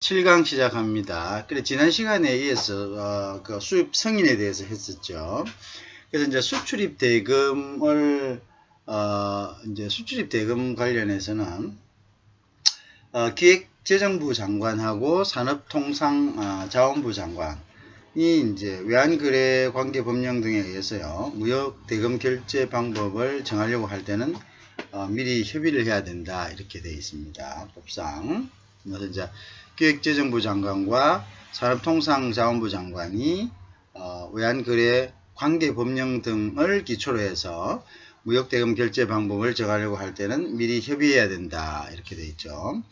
7강 시작합니다. 그래 지난 시간에 이어서 그 수입 승인에 대해서 했었죠. 그래서 이제 수출입 대금을 이제 수출입 대금 관련해서는 기획재정부 장관하고 산업통상자원부 장관이 이제 외환거래관계법령 등에 의해서요 무역 대금 결제 방법을 정하려고 할 때는 미리 협의를 해야 된다 이렇게 되어 있습니다. 법상. 그래서 이제 기획재정부 장관과 산업통상자원부 장관이 외환거래관계법령 등을 기초로 해서 무역대금 결제 방법을 정하려고 할 때는 미리 협의해야 된다 이렇게 돼 있죠.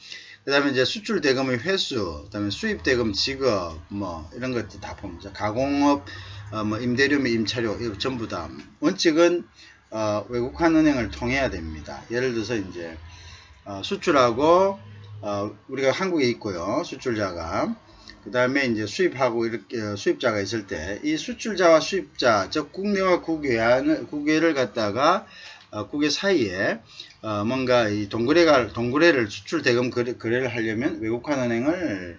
그 다음에 이제 수출대금의 회수, 그 다음에 수입대금 지급 뭐 이런 것들 다 보면 가공업 뭐 임대료 및 임차료 이거 전부 다 원칙은 외국환 은행을 통해야 됩니다. 예를 들어서 이제 수출하고 우리가 한국에 있고요. 수출자가 그 다음에 이제 수입하고 이렇게 수입자가 있을 때 이 수출자와 수입자 즉 국내와 국외를 갖다가 국외 사이에 뭔가 이 동거래를 수출 대금 거래를 하려면 외국환 은행을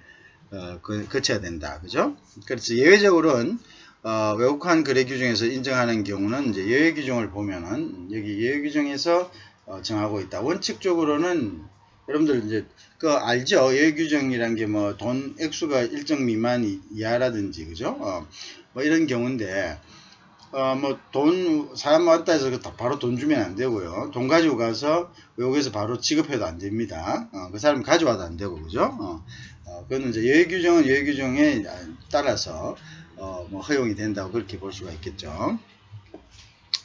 거쳐야 된다. 그죠? 그래서 예외적으로는 외국환 거래 규정에서 인정하는 경우는 이제 예외 규정을 보면은 여기 예외 규정에서 정하고 있다. 원칙적으로는 여러분들 이제 알죠? 예외 규정이란 게 뭐 돈 액수가 일정 미만 이하라든지 그죠? 뭐 이런 경우인데 뭐 돈 사람 왔다 해서 바로 돈 주면 안 되고요. 돈 가지고 가서 외국에서 바로 지급해도 안 됩니다. 그 사람 가져와도 안 되고 그죠? 그거는 이제 예외 규정은 예외 규정에 따라서 뭐 허용이 된다고 그렇게 볼 수가 있겠죠.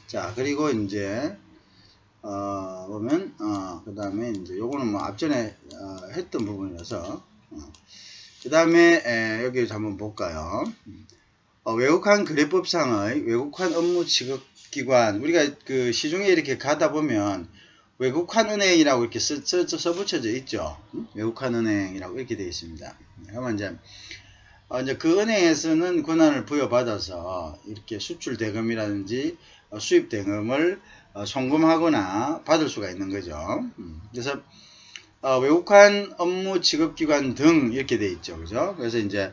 자, 그리고 이제 보면 그 다음에 이제 요거는 뭐 앞전에 했던 부분이라서 그 다음에 여기 한번 볼까요? 외국환 거래법상의 외국환 업무 지급기관 우리가 그 시중에 이렇게 가다 보면 외국환 은행이라고 이렇게 써붙여져 있죠. 외국환 은행이라고 이렇게 되어 있습니다. 그러면 이제 그 은행에서는 권한을 부여받아서 이렇게 수출 대금이라든지 수입 대금을 송금하거나 받을 수가 있는 거죠. 그래서 외국환 업무 지급기관 등 이렇게 돼 있죠. 그죠? 그래서 이제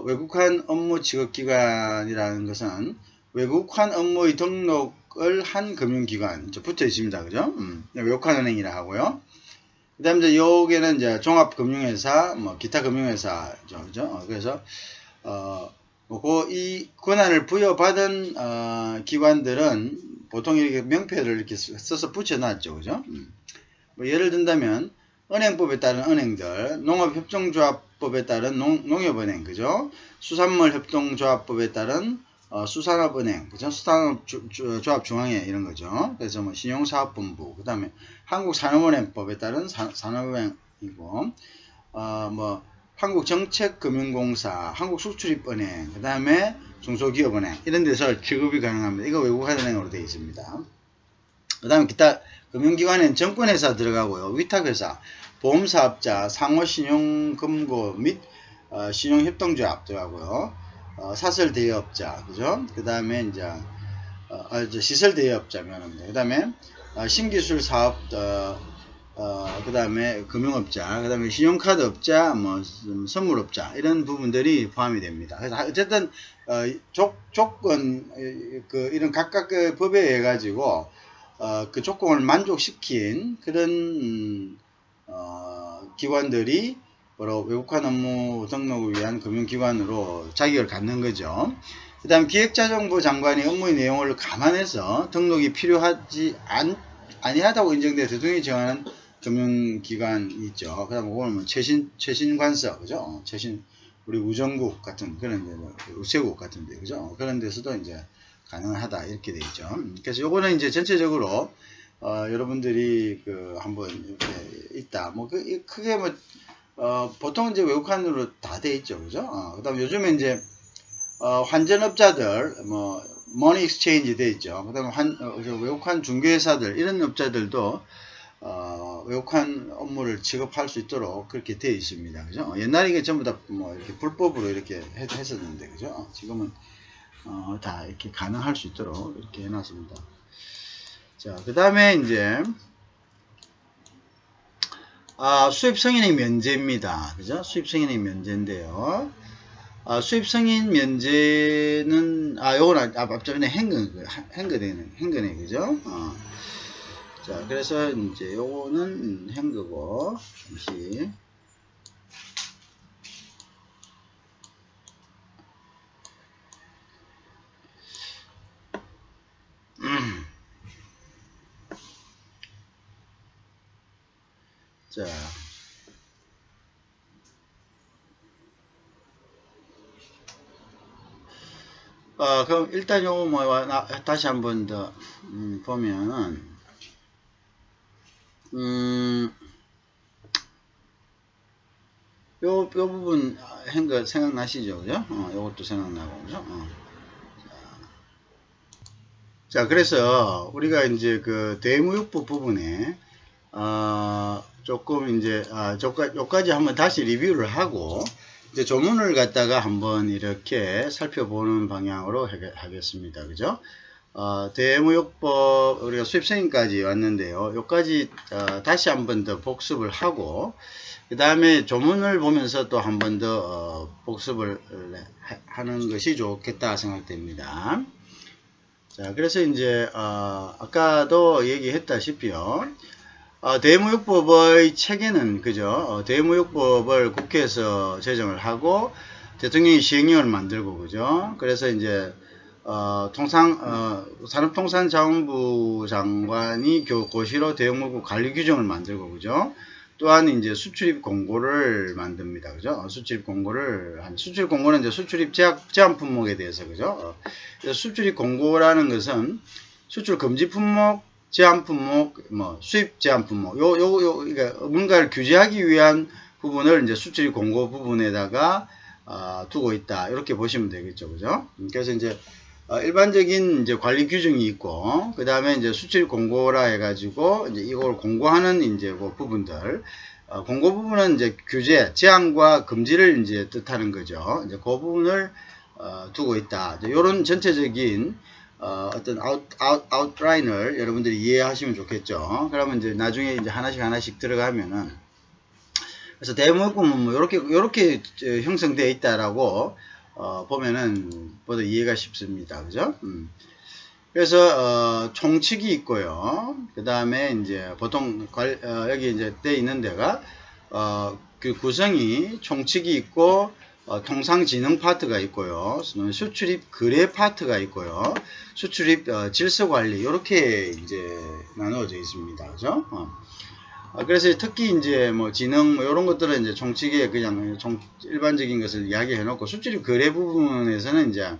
외국환 업무 지급기관이라는 것은 외국환 업무의 등록을 한 금융기관 붙어 있습니다. 그죠? 외국환 은행이라 하고요. 그 다음에 이제 여기는 이제 종합금융회사, 뭐 기타 금융회사죠. 그죠? 그래서 이 권한을 부여받은 기관들은 보통 이렇게 명패를 이렇게 써서 붙여놨죠. 그죠? 뭐 예를 든다면 은행법에 따른 은행들, 농업협동조합법에 따른 농협은행, 그죠? 수산물협동조합법에 따른 수산업은행, 그죠? 수산업조합중앙회 이런 거죠. 그래서 뭐 신용사업본부, 그 다음에 한국산업은행법에 따른 산업은행이고, 뭐 한국정책금융공사, 한국수출입은행, 그 다음에 중소기업은행 이런 데서 지급이 가능합니다. 이거 외국환은행으로 되어 있습니다. 그 다음에 기타 금융기관에는 정권회사 들어가고요. 위탁회사, 보험사업자, 상호신용금고 및 신용협동조합 들어가고요. 사설대여업자, 그죠? 그 다음에 이제 시설대여업자 면허입니다. 그 다음에 신기술사업, 그 다음에 금융업자, 그 다음에 신용카드업자, 뭐 선물업자 이런 부분들이 포함이 됩니다. 그래서 어쨌든 조건 이런 각각 그 법에 의해 가지고 그 조건을 만족시킨 그런 기관들이 바로 외국환 업무 등록을 위한 금융기관으로 자격을 갖는 거죠. 그 다음 기획재정부 장관이 업무의 내용을 감안해서 등록이 필요하지 아니하다고 인정돼 대통령이 정하는 금융기관이 있죠. 그 다음 그거는 뭐 최신관서, 그죠? 우리 우정국 같은 그런 데, 우체국 같은 데, 그죠? 그런 데서도 이제 가능하다 이렇게 돼 있죠. 그래서 요거는 이제 전체적으로 여러분들이 한번 이렇게 있다. 뭐 크게 뭐 보통 이제 외국환으로 다 돼 있죠, 그죠? 그다음 요즘에 이제 환전업자들 뭐 머니 익스체인지 돼 있죠. 그다음에 외국환 중개회사들 이런 업자들도 외국환 업무를 지급할 수 있도록 그렇게 되어 있습니다, 그죠? 옛날에 이게 전부 다 뭐 이렇게 불법으로 이렇게 했었는데, 그죠? 지금은 다 이렇게 가능할 수 있도록 이렇게 해놨습니다. 자, 그 다음에 이제 수입 승인의 면제입니다. 그죠? 수입 승인의 면제인데요. 수입 승인 면제는, 요거는 앞전에 행거네, 그죠? 자, 그래서 이제 요거는 행거고, 잠시. 자. 그럼 일단 요거 다시 한번 더, 보면은, 요 부분 한 거 생각나시죠? 그죠? 요것도 생각나고, 그죠? 자, 그래서 우리가 이제 그 대무역부 부분에, 조금 이제, 요까지 한번 다시 리뷰를 하고, 이제 조문을 갖다가 한번 이렇게 살펴보는 방향으로 하겠습니다. 그죠? 대무역법, 우리가 수입승인까지 왔는데요. 요까지, 다시 한번 더 복습을 하고, 그 다음에 조문을 보면서 또 한 번 더 복습을 하는 것이 좋겠다 생각됩니다. 자, 그래서 이제 아까도 얘기했다시피요. 대무역법의 체계는 그죠? 대무역법을 국회에서 제정을 하고 대통령이 시행령을 만들고 그죠? 그래서 이제 산업통상자원부 장관이 고시로 대무역법 관리 규정을 만들고 그죠? 또한 이제 수출입 공고를 만듭니다. 그죠? 수출입 공고는 이제 수출입 제한 품목에 대해서 그죠? 수출입 공고라는 것은 수출 금지 품목, 제한 품목, 수입 제한 품목, 그러니까 뭔가를 규제하기 위한 부분을 이제 수출입 공고 부분에다가 두고 있다. 이렇게 보시면 되겠죠. 그죠? 그래서 이제 일반적인 이제 관리 규정이 있고, 그 다음에 이제 수출 공고라 해가지고, 이제 이걸 공고하는 이제 그 부분들, 공고 부분은 이제 규제, 제한과 금지를 이제 뜻하는 거죠. 이제 그 부분을, 두고 있다. 이런 전체적인, 어떤 아웃라인을 여러분들이 이해하시면 좋겠죠. 그러면 이제 나중에 이제 하나씩 들어가면은, 그래서 대무역법은 뭐 요렇게 형성되어 있다라고, 보면은 보다 이해가 쉽습니다. 그죠? 그래서 총칙이 있고요. 그 다음에 이제 보통 여기 이제 돼 있는 데가 그 구성이 총칙이 있고 통상진흥 파트가 있고요. 수출입 거래 파트가 있고요. 수출입 질서관리 이렇게 이제 나누어져 있습니다. 그죠? 그래서 특히 이제 뭐 진흥 이런 것들은 이제 총칙에 그냥 일반적인 것을 이야기해 놓고 수출입 거래 부분에서는 이제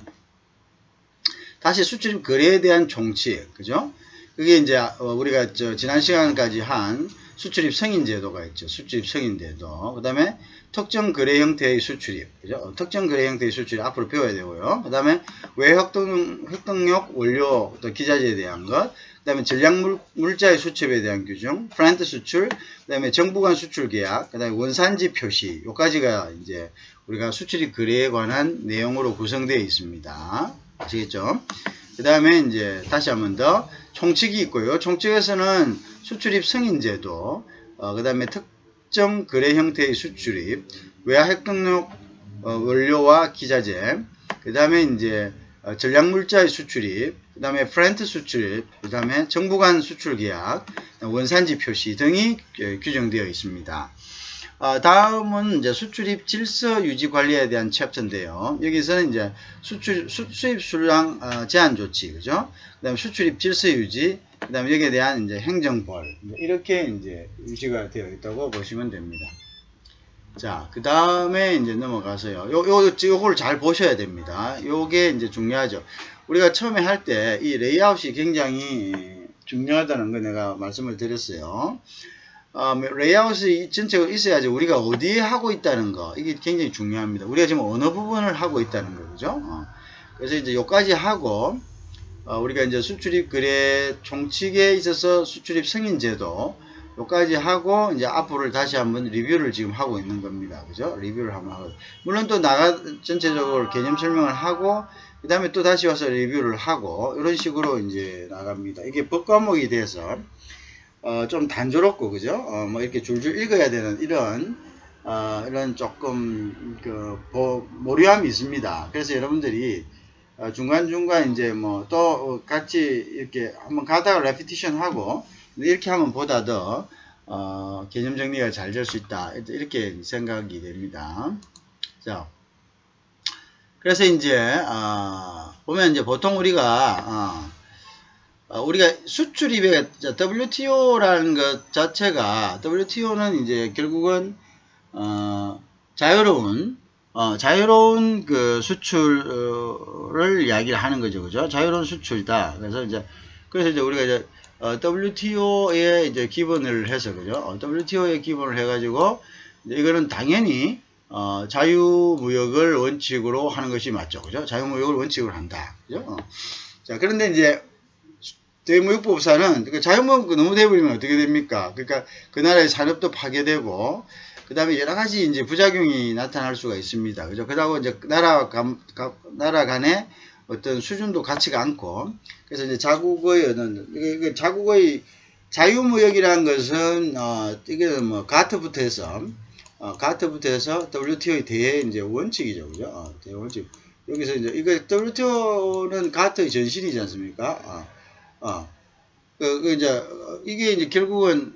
다시 수출입 거래에 대한 총칙, 그죠? 그게 이제 우리가 지난 시간까지 한 수출입 승인 제도가 있죠. 수출입 승인 제도. 그 다음에 특정 거래 형태의 수출입, 그죠? 특정 거래 형태의 수출입 앞으로 배워야 되고요. 그 다음에 외획동력 원료 또 기자재에 대한 것, 그 다음에 전략물자의 수출에 대한 규정, 플랜트 수출, 그 다음에 정부 간 수출 계약, 그 다음에 원산지 표시, 요까지가 이제 우리가 수출입 거래에 관한 내용으로 구성되어 있습니다. 아시겠죠? 그 다음에 이제 다시 한번 더 총칙이 있고요. 총칙에서는 수출입 승인제도, 그 다음에 특정 거래 형태의 수출입, 외화 핵동력 원료와 기자재, 그 다음에 이제 전략물자의 수출입, 그 다음에 프렌트 수출입, 그 다음에 정부 간 수출 계약, 원산지 표시 등이 규정되어 있습니다. 다음은 이제 수출입 질서 유지 관리에 대한 챕터인데요. 여기서는 이제 수입 수량 제한 조치, 그죠? 그 다음에 수출입 질서 유지, 그 다음에 여기에 대한 이제 행정벌, 이렇게 이제 유지가 되어 있다고 보시면 됩니다. 자, 그 다음에 이제 넘어가서요. 요걸 잘 보셔야 됩니다. 요게 이제 중요하죠. 우리가 처음에 할 때 이 레이아웃이 굉장히 중요하다는 거 내가 말씀을 드렸어요. 레이아웃이 전체가 있어야지 우리가 어디에 하고 있다는 거, 이게 굉장히 중요합니다. 우리가 지금 어느 부분을 하고 있다는 거죠. 그래서 이제 여기까지 하고, 우리가 이제 수출입 거래 총칙에 있어서 수출입 승인제도, 여기까지 하고, 이제 앞으로 다시 한번 리뷰를 지금 하고 있는 겁니다. 그죠? 리뷰를 한번 하고. 물론 또 전체적으로 개념 설명을 하고, 그 다음에 또 다시 와서 리뷰를 하고, 이런 식으로 이제 나갑니다. 이게 법 과목이 돼서, 좀 단조롭고, 그죠? 뭐 이렇게 줄줄 읽어야 되는 이런 조금 모류함이 있습니다. 그래서 여러분들이 중간중간 이제 뭐 또 같이 이렇게 한번 가다가 레피티션 하고 이렇게 하면 보다 더 개념 정리가 잘 될 수 있다. 이렇게 생각이 됩니다. 자, 그래서 이제 보면 이제 보통 우리가 수출입에 WTO라는 것 자체가 WTO는 이제 결국은 자유로운 그 수출을 이야기를 하는 거죠, 그죠? 자유로운 수출이다. 그래서 이제 우리가 이제 WTO에 이제 기본을 해서, 그죠? WTO에 기본을 해가지고 이거는 당연히 자유무역을 원칙으로 하는 것이 맞죠, 그죠? 자유무역을 원칙으로 한다, 그죠? 자, 그런데 이제 대무역법사는 자유무역 너무 돼버리면 어떻게 됩니까? 그러니까 그 나라의 산업도 파괴되고, 그 다음에 여러 가지 이제 부작용이 나타날 수가 있습니다. 그죠? 그러고 이제 나라 간의 어떤 수준도 같지가 않고, 그래서 이제 자국의 자유무역이라는 것은, 이게 뭐, 가트부터 해서 WTO의 대회 이제 원칙이죠. 그죠? 대회 원칙. 여기서 이제, WTO는 가트의 전신이지 않습니까? 이게 이제 결국은,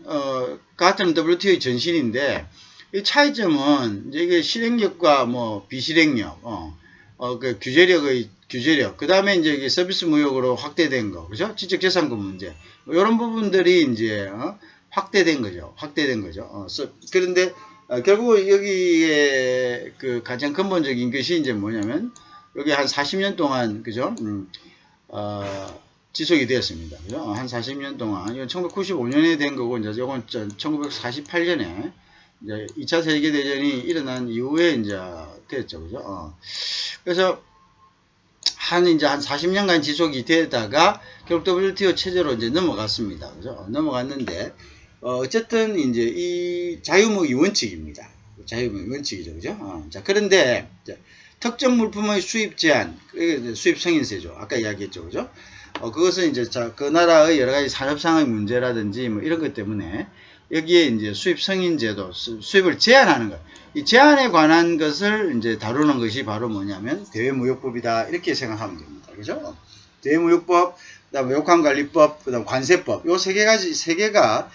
가트는 WTO의 전신인데, 이 차이점은, 이제 이게 실행력과 뭐, 비실행력, 그 규제력, 그 다음에 이제 이게 서비스 무역으로 확대된 거, 그죠? 지적재산권 문제. 이런 부분들이 이제, 확대된 거죠. 그런데, 결국 여기에 그 가장 근본적인 것이 이제 뭐냐면, 여기 한 40년 동안, 그죠? 지속이 되었습니다. 그죠? 한 40년 동안. 이건 1995년에 된 거고, 이제 이건 1948년에, 이제 2차 세계대전이 일어난 이후에 이제 됐죠. 그죠? 그래서, 이제 한 40년간 지속이 되다가, 결국 WTO 체제로 이제 넘어갔습니다. 그죠? 넘어갔는데, 어쨌든, 이제 이 자유무역이 원칙입니다. 자유무역이 원칙이죠. 그죠? 자, 그런데, 특정 물품의 수입 제한, 수입 승인세죠. 아까 이야기했죠. 그죠? 그것은 이제 그 나라의 여러 가지 산업상의 문제라든지 뭐 이런 것 때문에 여기에 이제 수입 승인제도, 수입을 제한하는 것. 이 제한에 관한 것을 이제 다루는 것이 바로 뭐냐면 대외무역법이다. 이렇게 생각하면 됩니다. 그죠? 대외무역법, 그다음 외국환관리법, 그다음 관세법. 요 세 개가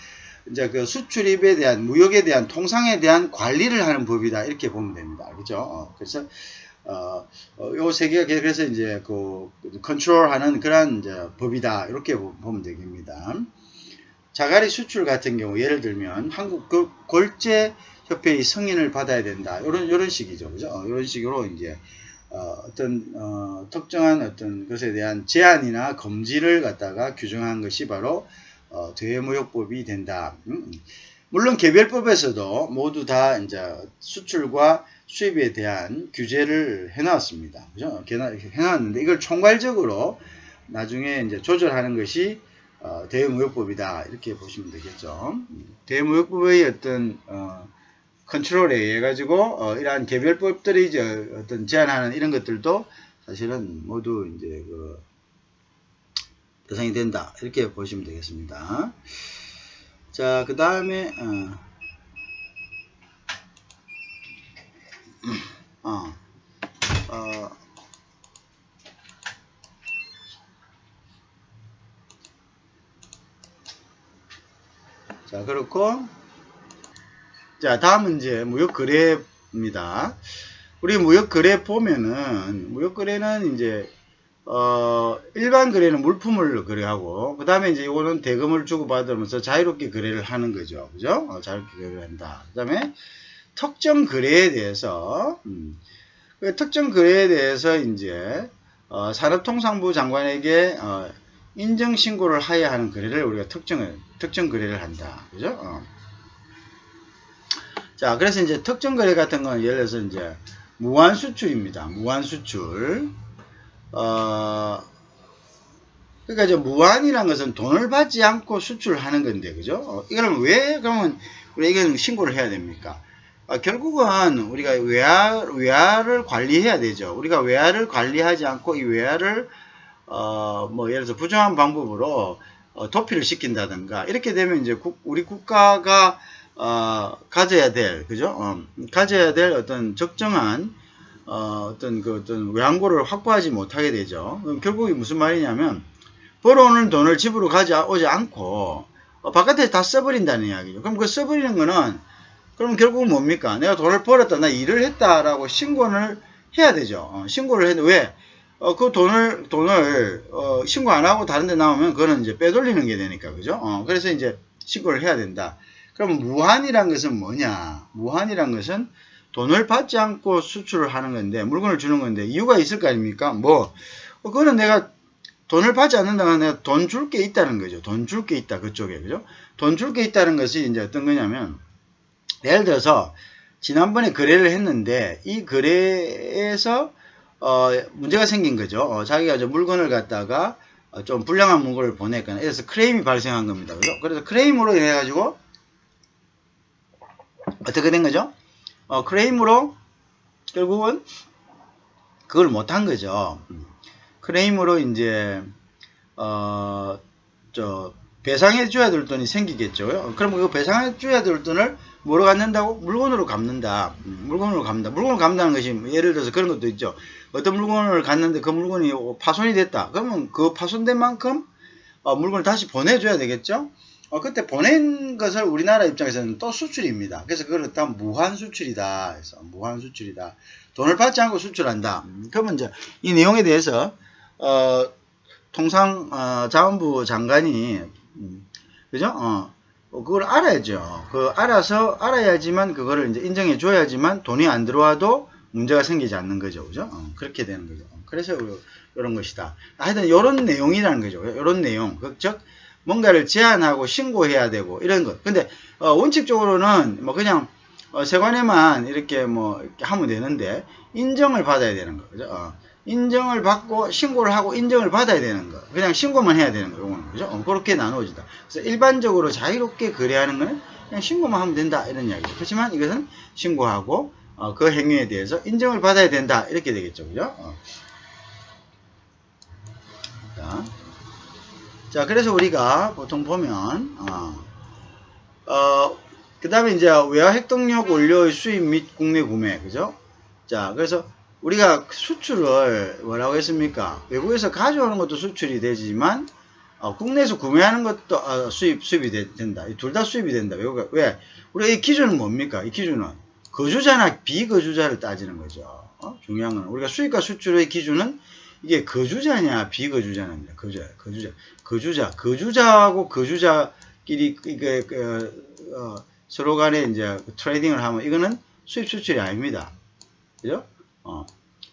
이제 그 수출입에 대한, 무역에 대한, 통상에 대한 관리를 하는 법이다. 이렇게 보면 됩니다. 그죠? 그래서 요 세 개가 그래서 이제 컨트롤하는 그런 이제 법이다. 이렇게 보면 되겠습니다. 자가리 수출 같은 경우 예를 들면 한국 골재협회의 승인을 받아야 된다. 요런 식이죠. 그죠? 이런 식으로 이제 특정한 어떤 것에 대한 제한이나 금지를 갖다가 규정한 것이 바로 대외무역법이 된다. 물론 개별법에서도 모두 다 이제 수출과 수입에 대한 규제를 해놨습니다. 그죠? 해놨는데 이걸 총괄적으로 나중에 이제 조절하는 것이 대외무역법이다. 이렇게 보시면 되겠죠. 대외무역법의 어떤 컨트롤에 의해 가지고 이러한 개별법들이 이제 어떤 제한하는 이런 것들도 사실은 모두 이제 대상이 된다. 이렇게 보시면 되겠습니다. 자, 그 다음에 자, 그렇고, 자, 다음은 이제 무역거래입니다. 우리 무역거래 보면은, 무역거래는 이제, 일반 거래는 물품을 거래하고, 그 다음에 이제 이거는 대금을 주고받으면서 자유롭게 거래를 하는 거죠. 그죠? 자유롭게 거래를 한다. 그 다음에 특정 거래에 대해서, 특정 거래에 대해서 이제, 산업통상부 장관에게, 인정신고를 하여야 하는 거래를 우리가 특정 거래를 한다. 그죠? 자, 그래서 이제 특정 거래 같은 건 예를 들어서 이제 무한 수출입니다. 무한 수출. 그러니까 이제 무한이라는 것은 돈을 받지 않고 수출하는 건데, 그죠? 이거는 왜 그러면 우리가 이건 신고를 해야 됩니까? 결국은 우리가 외화를 관리해야 되죠. 우리가 외화를 관리하지 않고 이 외화를 뭐 예를 들어서 부정한 방법으로 도피를 시킨다든가 이렇게 되면 이제 우리 국가가 가져야 될 그죠? 가져야 될 어떤 적정한 어떤 외환고를 확보하지 못하게 되죠. 그럼 결국이 무슨 말이냐면 벌어오는 돈을 집으로 가져오지 않고 바깥에 다 써버린다는 이야기죠. 그럼 그 써버리는 거는 그럼 결국은 뭡니까? 내가 돈을 벌었다, 나 일을 했다라고 신고를 해야 되죠. 신고를 했는데 왜? 그 돈을 신고 안 하고 다른 데 나오면 그거는 이제 빼돌리는 게 되니까, 그죠? 그래서 이제 신고를 해야 된다. 그럼 무한이란 것은 뭐냐? 무한이란 것은 돈을 받지 않고 수출을 하는 건데, 물건을 주는 건데, 이유가 있을 거 아닙니까? 그거는 내가 돈을 받지 않는다면 내가 돈 줄 게 있다는 거죠. 돈 줄 게 있다, 그쪽에, 그죠? 돈 줄 게 있다는 것이 이제 어떤 거냐면, 예를 들어서, 지난번에 거래를 했는데, 이 거래에서, 문제가 생긴 거죠. 자기가 물건을 갖다가, 좀 불량한 물건을 보냈거나, 그래서 크레임이 발생한 겁니다. 그죠? 그래서 크레임으로 인해가지고, 어떻게 된 거죠? 크레임으로, 결국은, 그걸 못한 거죠. 크레임으로 이제, 배상해줘야 될 돈이 생기겠죠. 그럼 그 배상해줘야 될 돈을 뭐로 갚는다고? 물건으로 갚는다. 물건으로 갚는다. 물건을 갚는다는 것이 예를 들어서 그런 것도 있죠. 어떤 물건을 갔는데 그 물건이 파손이 됐다. 그러면 그 파손된 만큼 물건을 다시 보내줘야 되겠죠. 그때 보낸 것을 우리나라 입장에서는 또 수출입니다. 그래서 그걸 다 무한 수출이다. 그래서 무한 수출이다. 돈을 받지 않고 수출한다. 그러면 이제 이 내용에 대해서 통상자원부 장관이 그죠? 그걸 알아야죠. 알아야지만 그거를 이제 인정해 줘야지만 돈이 안 들어와도 문제가 생기지 않는 거죠. 그죠? 그렇게 되는 거죠. 그래서 이런 것이다. 하여튼 이런 내용이라는 거죠. 이런 내용. 즉 뭔가를 제한하고 신고해야 되고 이런 것. 근데 원칙적으로는 뭐 그냥 세관에만 이렇게 하면 되는데 인정을 받아야 되는 거. 그죠? 인정을 받고 신고를 하고 인정을 받아야 되는 거. 그냥 신고만 해야 되는 거. 요거는 그죠? 그렇게 나누어지다. 그래서 일반적으로 자유롭게 거래하는 거는 그냥 신고만 하면 된다 이런 이야기죠. 그렇지만 이것은 신고하고 그 행위에 대해서 인정을 받아야 된다 이렇게 되겠죠. 그죠? 자, 그래서 우리가 보통 보면 그 다음에 이제 외화 핵동력 원료의 수입 및 국내 구매, 그죠? 자, 그래서 우리가 수출을 뭐라고 했습니까? 외국에서 가져오는 것도 수출이 되지만 국내에서 구매하는 것도 수입이 된다. 둘 다 수입이 된다. 왜? 우리가 이 기준은 뭡니까? 이 기준은 거주자나 비거주자를 따지는 거죠. 중요한 건 우리가 수입과 수출의 기준은 이게 거주자냐 비거주자냐. 거주자하고 거주자끼리 이게 서로 간에 이제 트레이딩을 하면 이거는 수입 수출이 아닙니다. 그죠?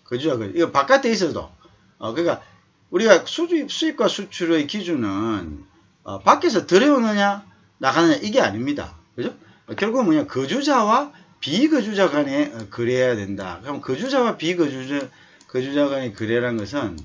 거주자 이거 바깥에 있어도 그러니까 우리가 수입과 수출의 기준은 밖에서 들여오느냐 나가느냐 이게 아닙니다. 그죠? 결국은 뭐냐 거주자와 비거주자 간에 거래해야 된다. 그럼 거주자와 거주자 간의 거래라는 것은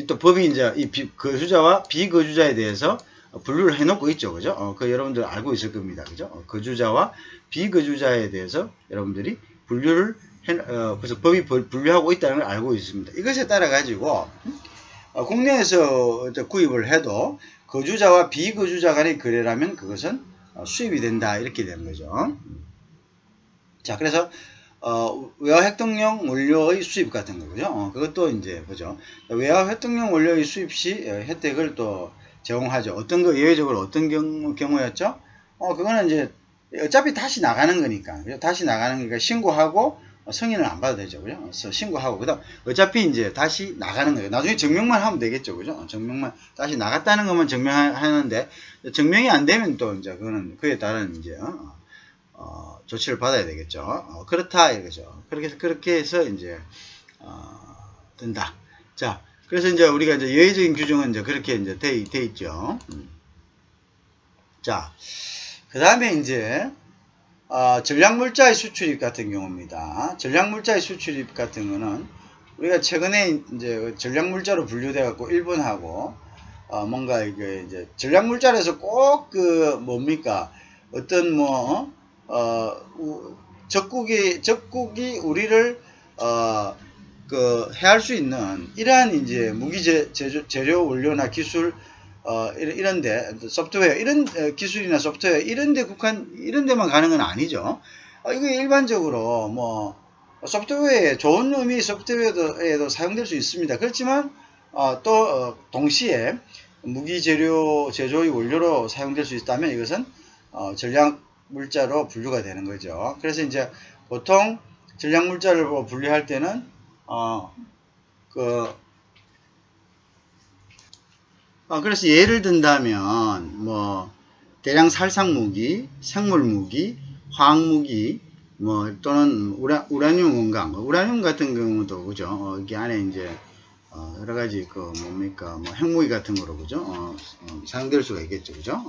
또 법이 이제 이 거주자와 비거주자에 대해서 분류를 해놓고 있죠, 그죠? 그 여러분들 알고 있을 겁니다, 그죠? 거주자와 비거주자에 대해서 여러분들이 분류를 그래서 법이 분류하고 있다는 걸 알고 있습니다. 이것에 따라 가지고 국내에서 구입을 해도 거주자와 비거주자 간의 거래라면 그것은 수입이 된다 이렇게 되는 거죠. 자, 그래서 외화 핵동력 원료의 수입 같은 거죠. 그것도 이제 보죠. 외화 핵동력 원료의 수입 시 혜택을 또 제공하죠. 어떤 거 예외적으로 어떤 경우였죠? 그거는 이제 어차피 다시 나가는 거니까. 다시 나가는 거니까 신고하고 승인을 안 받아도 되죠. 그죠? 그래서 신고하고 그다음 어차피 이제 다시 나가는 거예요. 나중에 증명만 하면 되겠죠. 그죠? 증명만 다시 나갔다는 것만 증명하는데 증명이 안 되면 또 이제 그거는 그에 따른 이제 조치를 받아야 되겠죠. 그렇다 이거죠. 그렇게 해서 이제 된다. 자, 그래서 이제 우리가 이제 예외적인 규정은 이제 그렇게 이제 돼 있죠. 자, 그 다음에 이제 전략물자의 수출입 같은 경우입니다. 전략물자의 수출입 같은 거는 우리가 최근에 이제 전략물자로 분류돼 갖고 일본하고 뭔가 이게 이제 전략물자에서 꼭 뭡니까 어떤 적국이 우리를 해할 수 있는 이러한 이제 무기 재료 원료나 기술 이런데 소프트웨어 이런 기술이나 소프트웨어 이런 데만 가는 건 아니죠. 이거 일반적으로 뭐 소프트웨어에 좋은 의미 소프트웨어에도 사용될 수 있습니다. 그렇지만 또 동시에 무기 재료 제조의 원료로 사용될 수 있다면 이것은 전략 물자로 분류가 되는 거죠. 그래서 이제 보통 전략 물자를 분류할 때는 그래서 예를 든다면 뭐 대량 살상 무기, 생물 무기, 화학 무기, 뭐 또는 우라늄 원강, 우라늄 같은 경우도 그죠? 이게 안에 이제 여러 가지 뭡니까 뭐 핵무기 같은 거로 그죠? 사용될 수가 있겠죠, 그죠?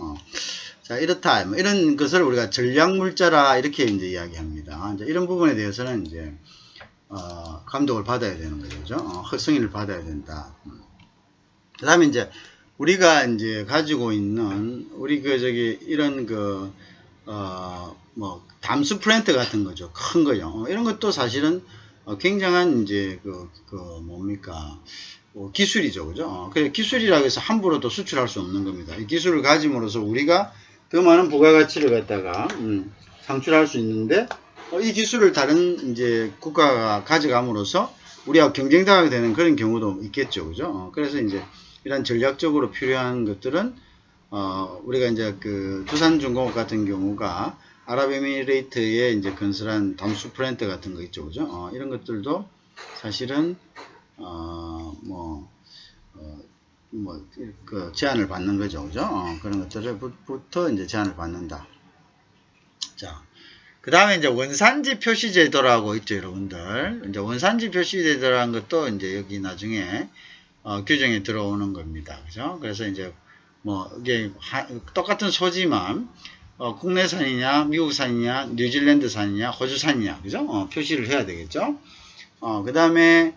자 이렇다 뭐 이런 것을 우리가 전략 물자라 이렇게 이제 이야기합니다. 이제 이런 부분에 대해서는 이제 감독을 받아야 되는 거죠, 그죠? 승인을 받아야 된다. 그다음에 이제 우리가 이제 가지고 있는 이런 뭐 담수 플랜트 같은 거죠. 큰 거요. 이런 것도 사실은 굉장한 이제 뭡니까 기술이죠, 그죠? 그래 기술이라고 해서 함부로 또 수출할 수 없는 겁니다. 이 기술을 가짐으로써 우리가 더 많은 부가가치를 갖다가 창출할 수 있는데 이 기술을 다른 이제 국가가 가져감으로써 우리하고 경쟁자가 되는 그런 경우도 있겠죠, 그죠? 그래서 이제 이런 전략적으로 필요한 것들은 우리가 이제 두산중공업 같은 경우가 아랍에미레이트에 이제 건설한 담수 플랜트 같은 거 있죠, 그죠? 이런 것들도 사실은 제한을 받는 거죠, 그죠? 그런 것들부터 이제 제한을 받는다. 자, 그 다음에 이제 원산지 표시 제도라고 있죠, 여러분들. 이제 원산지 표시 제도라는 것도 이제 여기 나중에 규정에 들어오는 겁니다, 그죠? 그래서 이제 뭐 이게 똑같은 소지만 국내산이냐, 미국산이냐, 뉴질랜드산이냐, 호주산이냐, 그죠? 표시를 해야 되겠죠? 그 다음에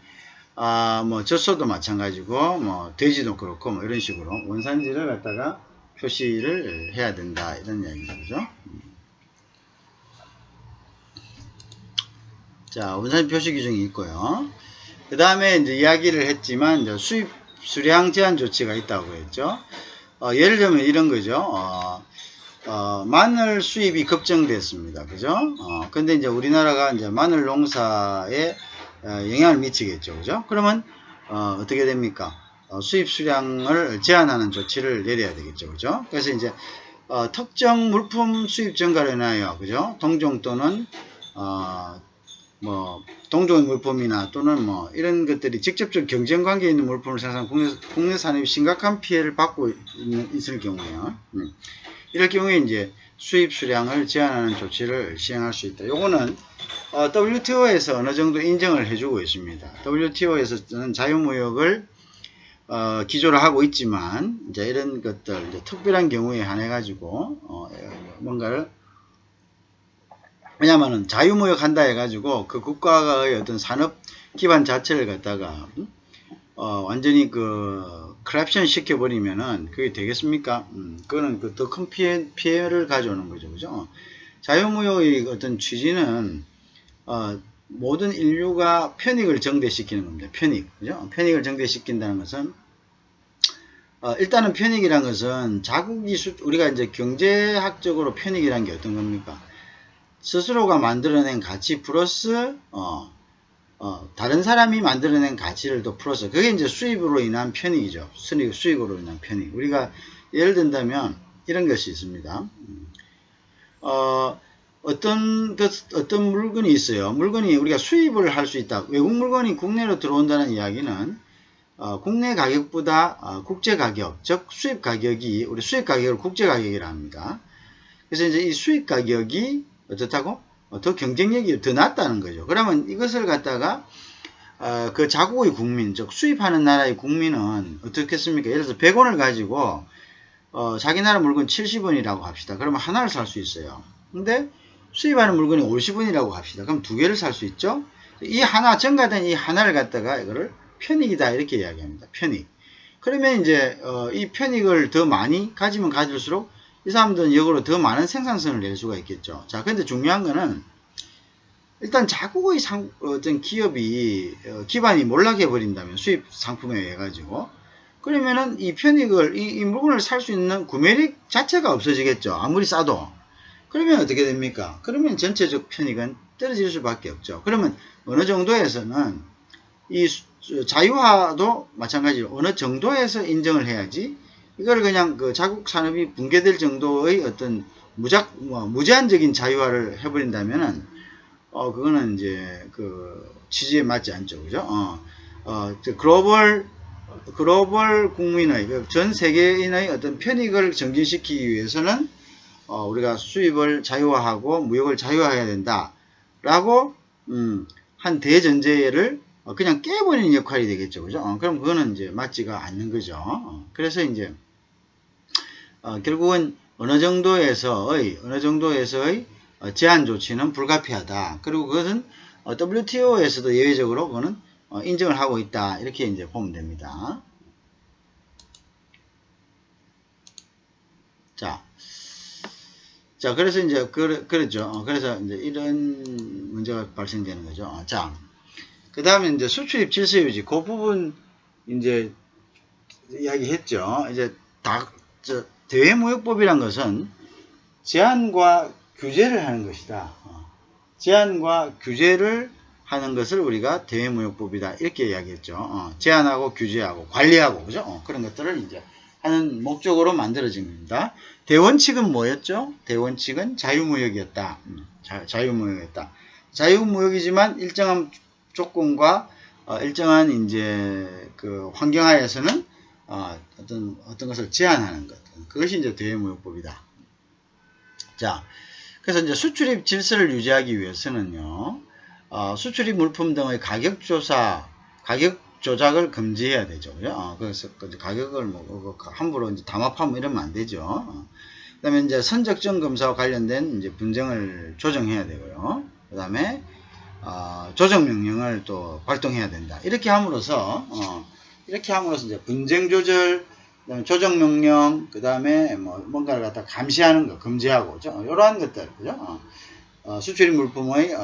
뭐 젖소도 마찬가지고 뭐 돼지도 그렇고 뭐 이런 식으로 원산지를 갖다가 표시를 해야 된다 이런 이야기죠, 그죠? 자, 원산지 표시 규정이 있고요. 그 다음에 이제 이야기를 했지만 이제 수입 수량 제한 조치가 있다고 했죠. 예를 들면 이런 거죠. 마늘 수입이 급증됐습니다. 그죠? 근데 이제 우리나라가 이제 마늘 농사에 영향을 미치겠죠. 그죠? 그러면 어떻게 됩니까? 수입 수량을 제한하는 조치를 내려야 되겠죠. 그죠? 그래서 이제 특정 물품 수입 증가로 인하여 그죠? 동종 또는 뭐 동종의 물품이나 또는 뭐 이런 것들이 직접적 경쟁 관계에 있는 물품을 생산한 국내 산업이 심각한 피해를 받고 있을 경우에요. 이럴 경우에 이제 수입 수량을 제한하는 조치를 시행할 수 있다. 요거는 WTO에서 어느 정도 인정을 해주고 있습니다. WTO에서는 자유무역을 기조를 하고 있지만 이제 이런 것들 이제 특별한 경우에 한해 가지고 뭔가를 왜냐면은 자유무역 한다 해가지고 그 국가의 어떤 산업 기반 자체를 갖다가 완전히 크랩션 시켜버리면은 그게 되겠습니까? 그거는 더 큰 피해를 가져오는 거죠, 그죠? 자유무역의 어떤 취지는 모든 인류가 편익을 정대시키는 겁니다. 편익, 그죠? 편익을 정대시킨다는 것은 일단은 편익이란 것은 자국이 우리가 이제 경제학적으로 편익이란 게 어떤 겁니까? 스스로가 만들어낸 가치 플러스 다른 사람이 만들어낸 가치를 더 플러스 그게 이제 수입으로 인한 편익이죠. 수익으로 인한 편익. 우리가 예를 든다면 이런 것이 있습니다. 어떤 물건이 있어요. 물건이 우리가 수입을 할 수 있다. 외국 물건이 국내로 들어온다는 이야기는 국내 가격보다 국제 가격, 즉 수입 가격이 우리 수입 가격을 국제 가격이라 합니다. 그래서 이제 이 수입 가격이 어떻다고? 더 경쟁력이 더 낮다는 거죠. 그러면 이것을 갖다가 그 자국의 국민, 즉 수입하는 나라의 국민은 어떻겠습니까? 예를 들어서 100원을 가지고 자기 나라 물건 70원이라고 합시다. 그러면 하나를 살 수 있어요. 근데 수입하는 물건이 50원이라고 합시다. 그럼 두 개를 살 수 있죠? 이 하나, 증가된 이 하나를 갖다가 이거를 편익이다 이렇게 이야기합니다. 편익. 그러면 이제 이 편익을 더 많이 가지면 가질수록 이 사람들은 역으로 더 많은 생산성을 낼 수가 있겠죠. 자, 근데 중요한 거는 일단 자국의 어떤 기업이 기반이 몰락해 버린다면 수입 상품에 의해 가지고 그러면은 이 편익을 이 물건을 살 수 있는 구매력 자체가 없어지겠죠. 아무리 싸도. 그러면 어떻게 됩니까? 그러면 전체적 편익은 떨어질 수밖에 없죠. 그러면 어느 정도에서는 이 자유화도 마찬가지로 어느 정도에서 인정을 해야지 이걸 그냥 그 자국 산업이 붕괴될 정도의 어떤 무제한적인 자유화를 해버린다면은 그거는 이제 그 취지에 맞지 않죠. 그죠? 글로벌 국민의 전 세계인의 어떤 편익을 정진시키기 위해서는 우리가 수입을 자유화하고 무역을 자유화해야 된다라고 한 대전제를 그냥 깨버리는 역할이 되겠죠. 그죠? 그럼 그거는 이제 맞지가 않는 거죠. 그래서 이제 결국은 어느 정도에서의 제한 조치는 불가피하다. 그리고 그것은 WTO에서도 예외적으로 그거는 인정을 하고 있다. 이렇게 이제 보면 됩니다. 자, 그래서 이제 그렇죠. 그래서 이제 이런 문제가 발생되는 거죠. 자, 그 다음에 이제 수출입 질서 유지 그 부분 이제 이야기했죠. 이제 대외무역법이란 것은 제한과 규제를 하는 것이다. 제한과 규제를 하는 것을 우리가 대외무역법이다. 이렇게 이야기했죠. 제한하고 규제하고 관리하고 그죠? 그런 것들을 이제 하는 목적으로 만들어진 겁니다. 대원칙은 뭐였죠? 대원칙은 자유무역이었다. 자유무역이었다. 자유무역이지만 일정한 조건과 일정한 이제 그 환경하에서는 어떤 것을 제한하는 것. 그것이 이제 대외무역법이다. 자, 그래서 이제 수출입 질서를 유지하기 위해서는요, 수출입 물품 등의 가격 조작을 금지해야 되죠. 그래서 가격을 함부로 이제 담합하면 이러면 안 되죠. 그 다음에 이제 선적정 검사와 관련된 이제 분쟁을 조정해야 되고요. 그 다음에, 조정명령을 또 발동해야 된다. 이렇게 함으로써 이제 분쟁 조절, 조정명령, 그 다음에 뭔가를 갖다 감시하는 거, 금지하고, 그죠? 이러한 것들, 그죠? 수출입 물품의,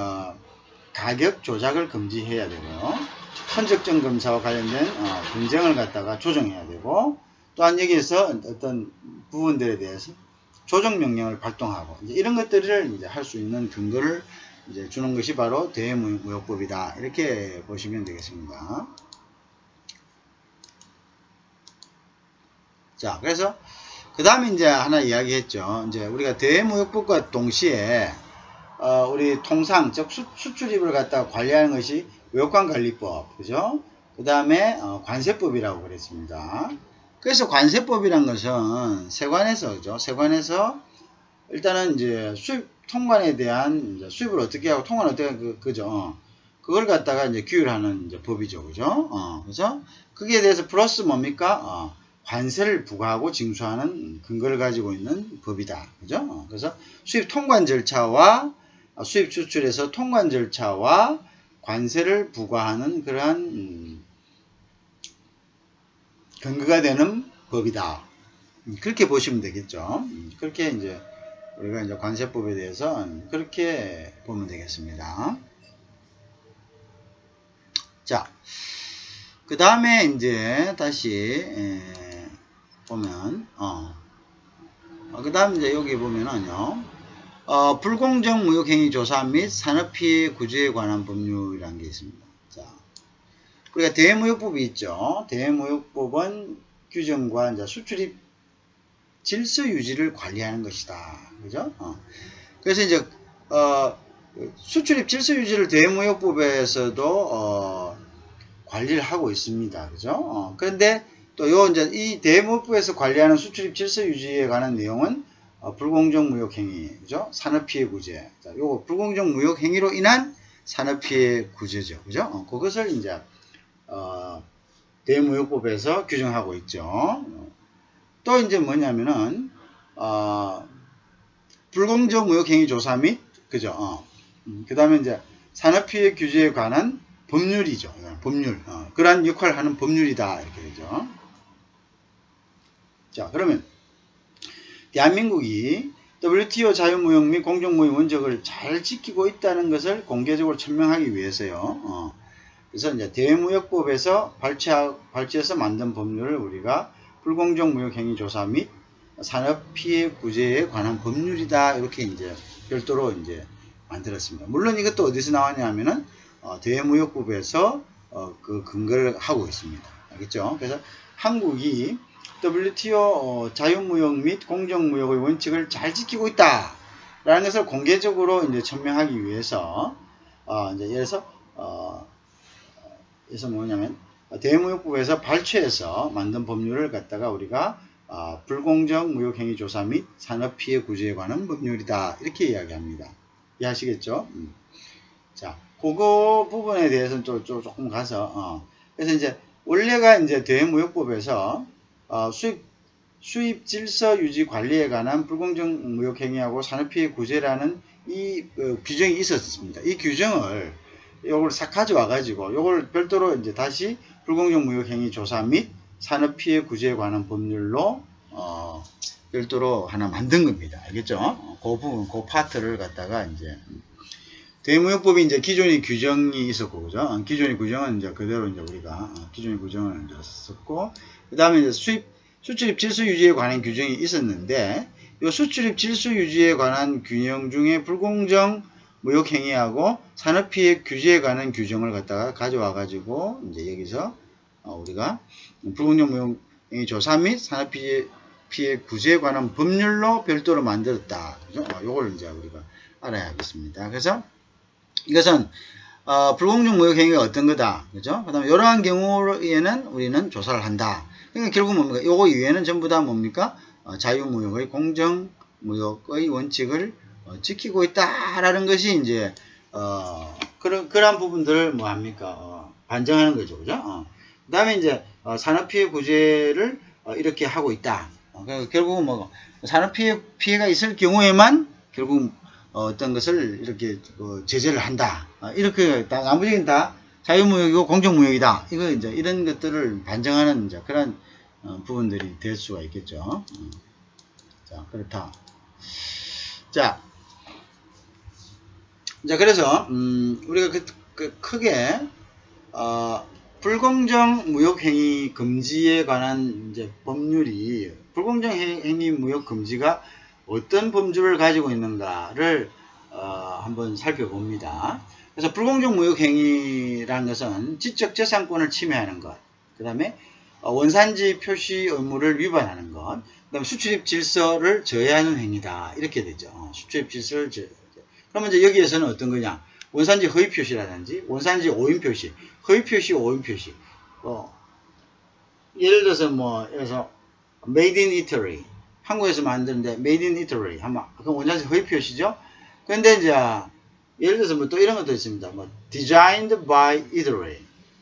가격 조작을 금지해야 되고요. 선적정 검사와 관련된, 분쟁을 갖다가 조정해야 되고, 또한 여기에서 어떤 부분들에 대해서 조정명령을 발동하고, 이제 이런 것들을 이제 할 수 있는 근거를 이제 주는 것이 바로 대외무역법이다. 이렇게 보시면 되겠습니다. 자, 그래서 그 다음에 이제 하나 이야기했죠. 이제 우리가 대외무역법과 동시에 우리 통상 즉 수출입을 갖다가 관리하는 것이 외국관관리법, 그죠? 그 다음에 관세법이라고 그랬습니다. 그래서 관세법이란 것은 세관에서 그죠? 세관에서 일단은 이제 수입 통관에 대한 이제 수입을 어떻게 하고 통관을 어떻게 하고 그죠? 그걸 갖다가 이제 규율하는 이제 법이죠, 그죠? 그래서 거기에 대해서 플러스 뭡니까? 관세를 부과하고 징수하는 근거를 가지고 있는 법이다. 그죠? 그래서 수입 통관 절차와 수입 수출에서 통관 절차와 관세를 부과하는 그러한 근거가 되는 법이다. 그렇게 보시면 되겠죠. 그렇게 이제 우리가 이제 관세법에 대해서 그렇게 보면 되겠습니다. 자, 그 다음에 이제 다시 보면 그 다음 이제 여기 보면은요 불공정 무역행위 조사 및 산업피해 구제에 관한 법률이라는 게 있습니다. 자, 우리가 대외무역법이 있죠. 대외무역법은 규정과 이제 수출입 질서 유지를 관리하는 것이다. 그죠? 그래서 이제 수출입 질서 유지를 대외무역법에서도 관리를 하고 있습니다. 그죠? 그런데 또 이제 이 대외무역법에서 관리하는 수출입 질서 유지에 관한 내용은 불공정 무역 행위, 그죠? 산업피해 구제. 자, 요거 불공정 무역 행위로 인한 산업피해 구제죠. 그죠? 그것을 이제 대외무역법에서 규정하고 있죠. 또 이제 뭐냐면은 불공정 무역 행위 조사 및 그죠? 그다음에 이제 산업피해 규제에 관한 법률이죠. 법률. 그러한 역할을 하는 법률이다. 이렇게 되죠. 자, 그러면 대한민국이 WTO 자유무역 및 공정무역 원칙을 잘 지키고 있다는 것을 공개적으로 천명하기 위해서요. 그래서 이제 대무역법에서 발췌해서 만든 법률을 우리가 불공정 무역 행위 조사 및 산업 피해 구제에 관한 법률이다. 이렇게 이제 별도로 이제 만들었습니다. 물론 이것도 어디서 나왔냐면은 대무역법에서 그 근거를 하고 있습니다. 알겠죠? 그래서 한국이 WTO 자유무역 및 공정무역의 원칙을 잘 지키고 있다. 라는 것을 공개적으로 이제 천명하기 위해서 이제 그래서 뭐냐면 대무역법에서 발췌해서 만든 법률을 갖다가 우리가 불공정 무역행위 조사 및 산업피해 구제에 관한 법률이다. 이렇게 이야기합니다. 이해하시겠죠? 자, 그거 부분에 대해서는 조금 가서 그래서 이제 원래가 이제 대무역법에서 수입 질서 유지 관리에 관한 불공정 무역 행위하고 산업피해 구제라는 이 규정이 있었습니다. 이 규정을 요걸 싹 가져와 가지고 요걸 별도로 이제 다시 불공정 무역 행위 조사 및 산업피해 구제에 관한 법률로 별도로 하나 만든 겁니다. 알겠죠? 그 부분, 그 파트를 갖다가 이제 대무역법이 이제 기존의 규정이 있었고, 그죠? 기존의 규정은 이제 그대로 이제 우리가 기존의 규정을 이제 썼고, 그 다음에 이제 수출입 질서 유지에 관한 규정이 있었는데, 이 수출입 질서 유지에 관한 규정 중에 불공정 무역 행위하고 산업피해 규제에 관한 규정을 갖다가 가져와 가지고 이제 여기서 우리가 불공정 무역 행위 조사 및 산업피해 구제에 관한 법률로 별도로 만들었다. 그죠? 요걸 이제 우리가 알아야겠습니다. 그래서 이것은 불공정 무역 행위가 어떤 거다. 그죠? 그다음에 이러한 경우에는 우리는 조사를 한다. 그러니까 결국 뭡니까? 요거 이외에는 전부 다 뭡니까? 자유무역의 공정무역의 원칙을 지키고 있다라는 것이 이제 그러한 부분들을 뭐 합니까? 반증하는 거죠. 그죠? 그다음에 이제 산업피해 구제를 이렇게 하고 있다. 결국은 뭐 산업피해가 있을 경우에만 결국 어떤 것을 이렇게 제재를 한다. 이렇게 다 나머지는 다 자유무역이고 공정무역이다. 이거 이제 이런 것들을 반증하는 이제 그런 부분들이 될 수가 있겠죠. 자, 그렇다. 자, 그래서 우리가 크게 불공정 무역 행위 금지에 관한 이제 법률이 불공정 행위 무역 금지가 어떤 범주를 가지고 있는가를 한번 살펴봅니다. 그래서 불공정 무역 행위라는 것은 지적 재산권을 침해하는 것, 그 다음에 원산지 표시 의무를 위반하는 것, 그 다음에 수출입 질서를 저해하는 행위다. 이렇게 되죠. 수출입 질서를 그러면 이제 여기에서는 어떤 거냐? 원산지 허위 표시라든지 원산지 오인 표시, 허위 표시, 오인 표시. 예를 들어서 made in Italy. 한국에서 만드는데 made in Italy 하면 그 원산지 허위 표시죠. 그런데 이제 예를 들어서 또 이런 것도 있습니다. designed by Italy,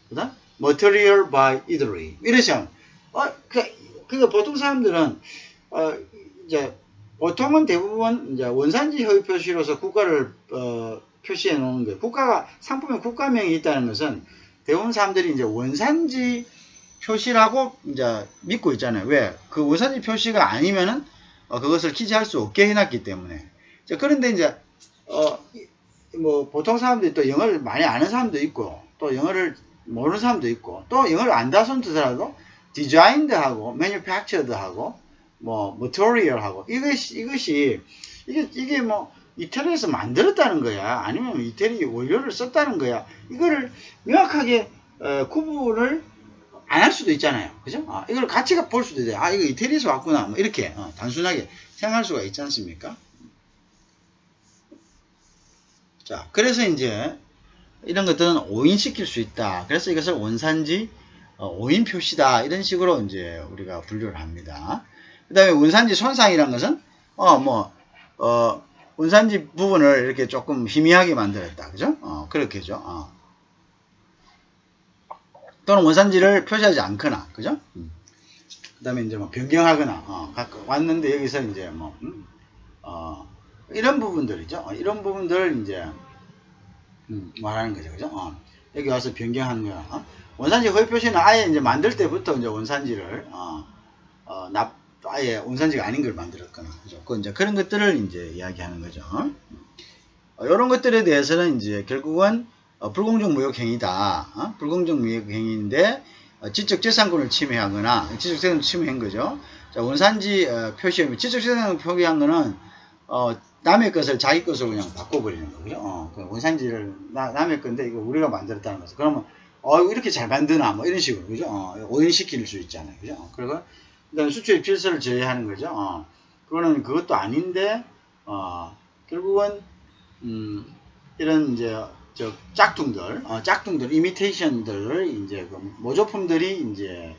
그다음 material by Italy. 이러시면 그러니까 보통 사람들은 이제 보통은 대부분 이제 원산지 허위 표시로서 국가를 표시해 놓는 거예요. 상품에 국가명이 있다는 것은 대부분 사람들이 이제 원산지 표시라고 이제 믿고 있잖아요. 왜? 그 원산지 표시가 아니면은 그것을 기재할 수 없게 해놨기 때문에. 자, 그런데 이제 보통 사람들이 또 영어를 많이 아는 사람도 있고, 또 영어를 모르는 사람도 있고, 또 영어를 안다 손더라도 designed하고 manufactured하고 material하고 이게 이태리에서 만들었다는 거야, 아니면 이태리 원료를 썼다는 거야. 이거를 명확하게 구분을 안 할 수도 있잖아요. 그죠? 이걸 같이 볼 수도 있어요. 이거 이태리에서 왔구나. 이렇게 단순하게 생각할 수가 있지 않습니까? 자, 그래서 이제 이런 것들은 오인시킬 수 있다. 그래서 이것을 원산지 오인 표시다. 이런 식으로 이제 우리가 분류를 합니다. 그 다음에 원산지 손상이라는 것은 원산지 부분을 이렇게 조금 희미하게 만들었다. 그죠? 그렇게죠. 또는 원산지를 표시하지 않거나, 그죠? 그 다음에 이제 변경하거나, 왔는데 여기서 이제 이런 부분들이죠. 이런 부분들을 이제 말하는 거죠. 그죠? 여기 와서 변경하는 거야. 원산지 허위 표시는 아예 이제 만들 때부터 이제 원산지를 아예 원산지가 아닌 걸 만들었거나, 그죠? 이제 그런 것들을 이제 이야기하는 거죠. 이런 것들에 대해서는 이제 결국은 불공정 무역 행위다. 불공정 무역 행위인데 지적재산권을 침해하거나 지적재산권 침해한 거죠. 자, 원산지 표시, 지적재산권 표기한 거는 남의 것을 자기 것으로 그냥 바꿔버리는 거고요. 그 원산지를 남의 건데 이거 우리가 만들었다는 거죠. 그러면 이렇게 잘 만드나 뭐 이런 식으로, 그죠? 오인시킬 수 있잖아요, 그죠? 그리고 그다음에 수출입 질서를 제외하는 거죠. 그거는 그것도 아닌데 결국은 이런 이제 짝퉁들, 이미테이션들을 이제 그 모조품들이 이제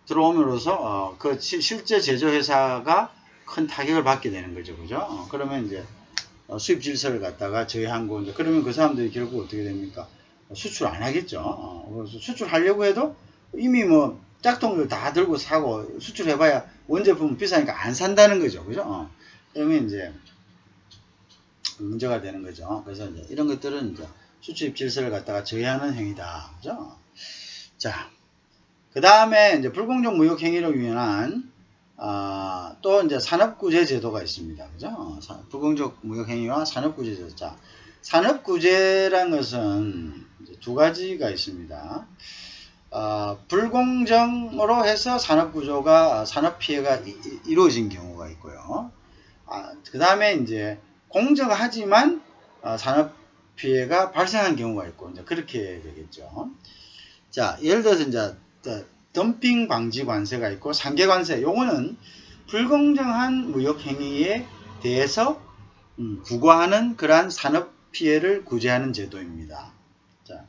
들어옴으로써 그 실제 제조회사가 큰 타격을 받게 되는 거죠, 그죠? 그러면 이제 수입 질서를 갖다가 제외한 거, 이제 그러면 그 사람들이 결국 어떻게 됩니까? 수출 안 하겠죠. 그래서 수출하려고 해도 이미 뭐 짝퉁을 다 들고 사고 수출해봐야 원제품은 비싸니까 안 산다는 거죠, 그죠? 그러면 이제 문제가 되는 거죠. 그래서 이제 이런 것들은 이제 수출입 질서를 갖다가 저해하는 행위다, 그죠? 자, 그 다음에 이제 불공정 무역 행위로 유연한 또 이제 산업구제 제도가 있습니다, 그죠? 불공정 무역 행위와 산업구제 제도. 자, 산업구제란 것은 이제 두 가지가 있습니다. 불공정으로 해서 산업구조가 산업피해가 이루어진 경우가 있고요. 그 다음에 이제 공정하지만 산업피해가 발생한 경우가 있고, 이제 그렇게 되겠죠. 자, 예를 들어서 이제 덤핑 방지 관세가 있고 상계 관세. 요거는 불공정한 무역 행위에 대해서 부과하는 그러한 산업 피해를 구제하는 제도입니다. 자,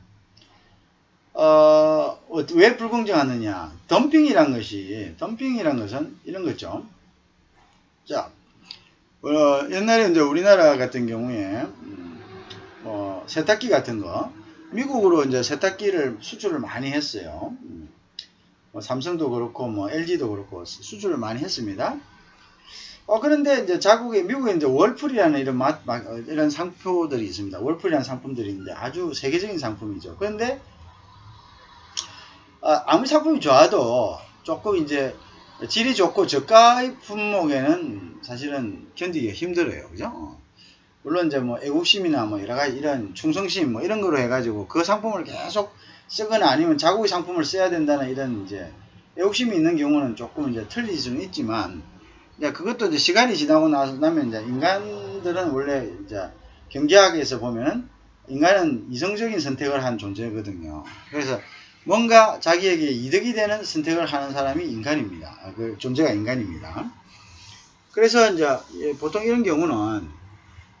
왜 불공정하느냐? 덤핑이란 것은 이런 거죠. 자, 옛날에 이제 우리나라 같은 경우에 세탁기 같은 거 미국으로 이제 세탁기를 수출을 많이 했어요. 삼성도 그렇고 뭐 LG도 그렇고 수출을 많이 했습니다. 그런데 이제 미국에 이제 월풀이라는 이런 상표들이 있습니다. 월풀이라는 상품들이 있는데 아주 세계적인 상품이죠. 그런데 아무리 상품이 좋아도 조금 이제 질이 좋고 저가의 품목에는 사실은 견디기가 힘들어요, 그죠? 물론 이제 뭐 애국심이나 뭐 여러 가지 이런 충성심 뭐 이런 거로 해가지고 그 상품을 계속 쓰거나 아니면 자국의 상품을 써야 된다는 이런 이제 애국심이 있는 경우는 조금 이제 틀릴 수는 있지만, 이제 그것도 이제 시간이 지나고 나면 이제 인간들은 원래 이제 경제학에서 보면은 인간은 이성적인 선택을 한 존재거든요. 그래서 뭔가 자기에게 이득이 되는 선택을 하는 사람이 인간입니다. 그 존재가 인간입니다. 그래서 이제 보통 이런 경우는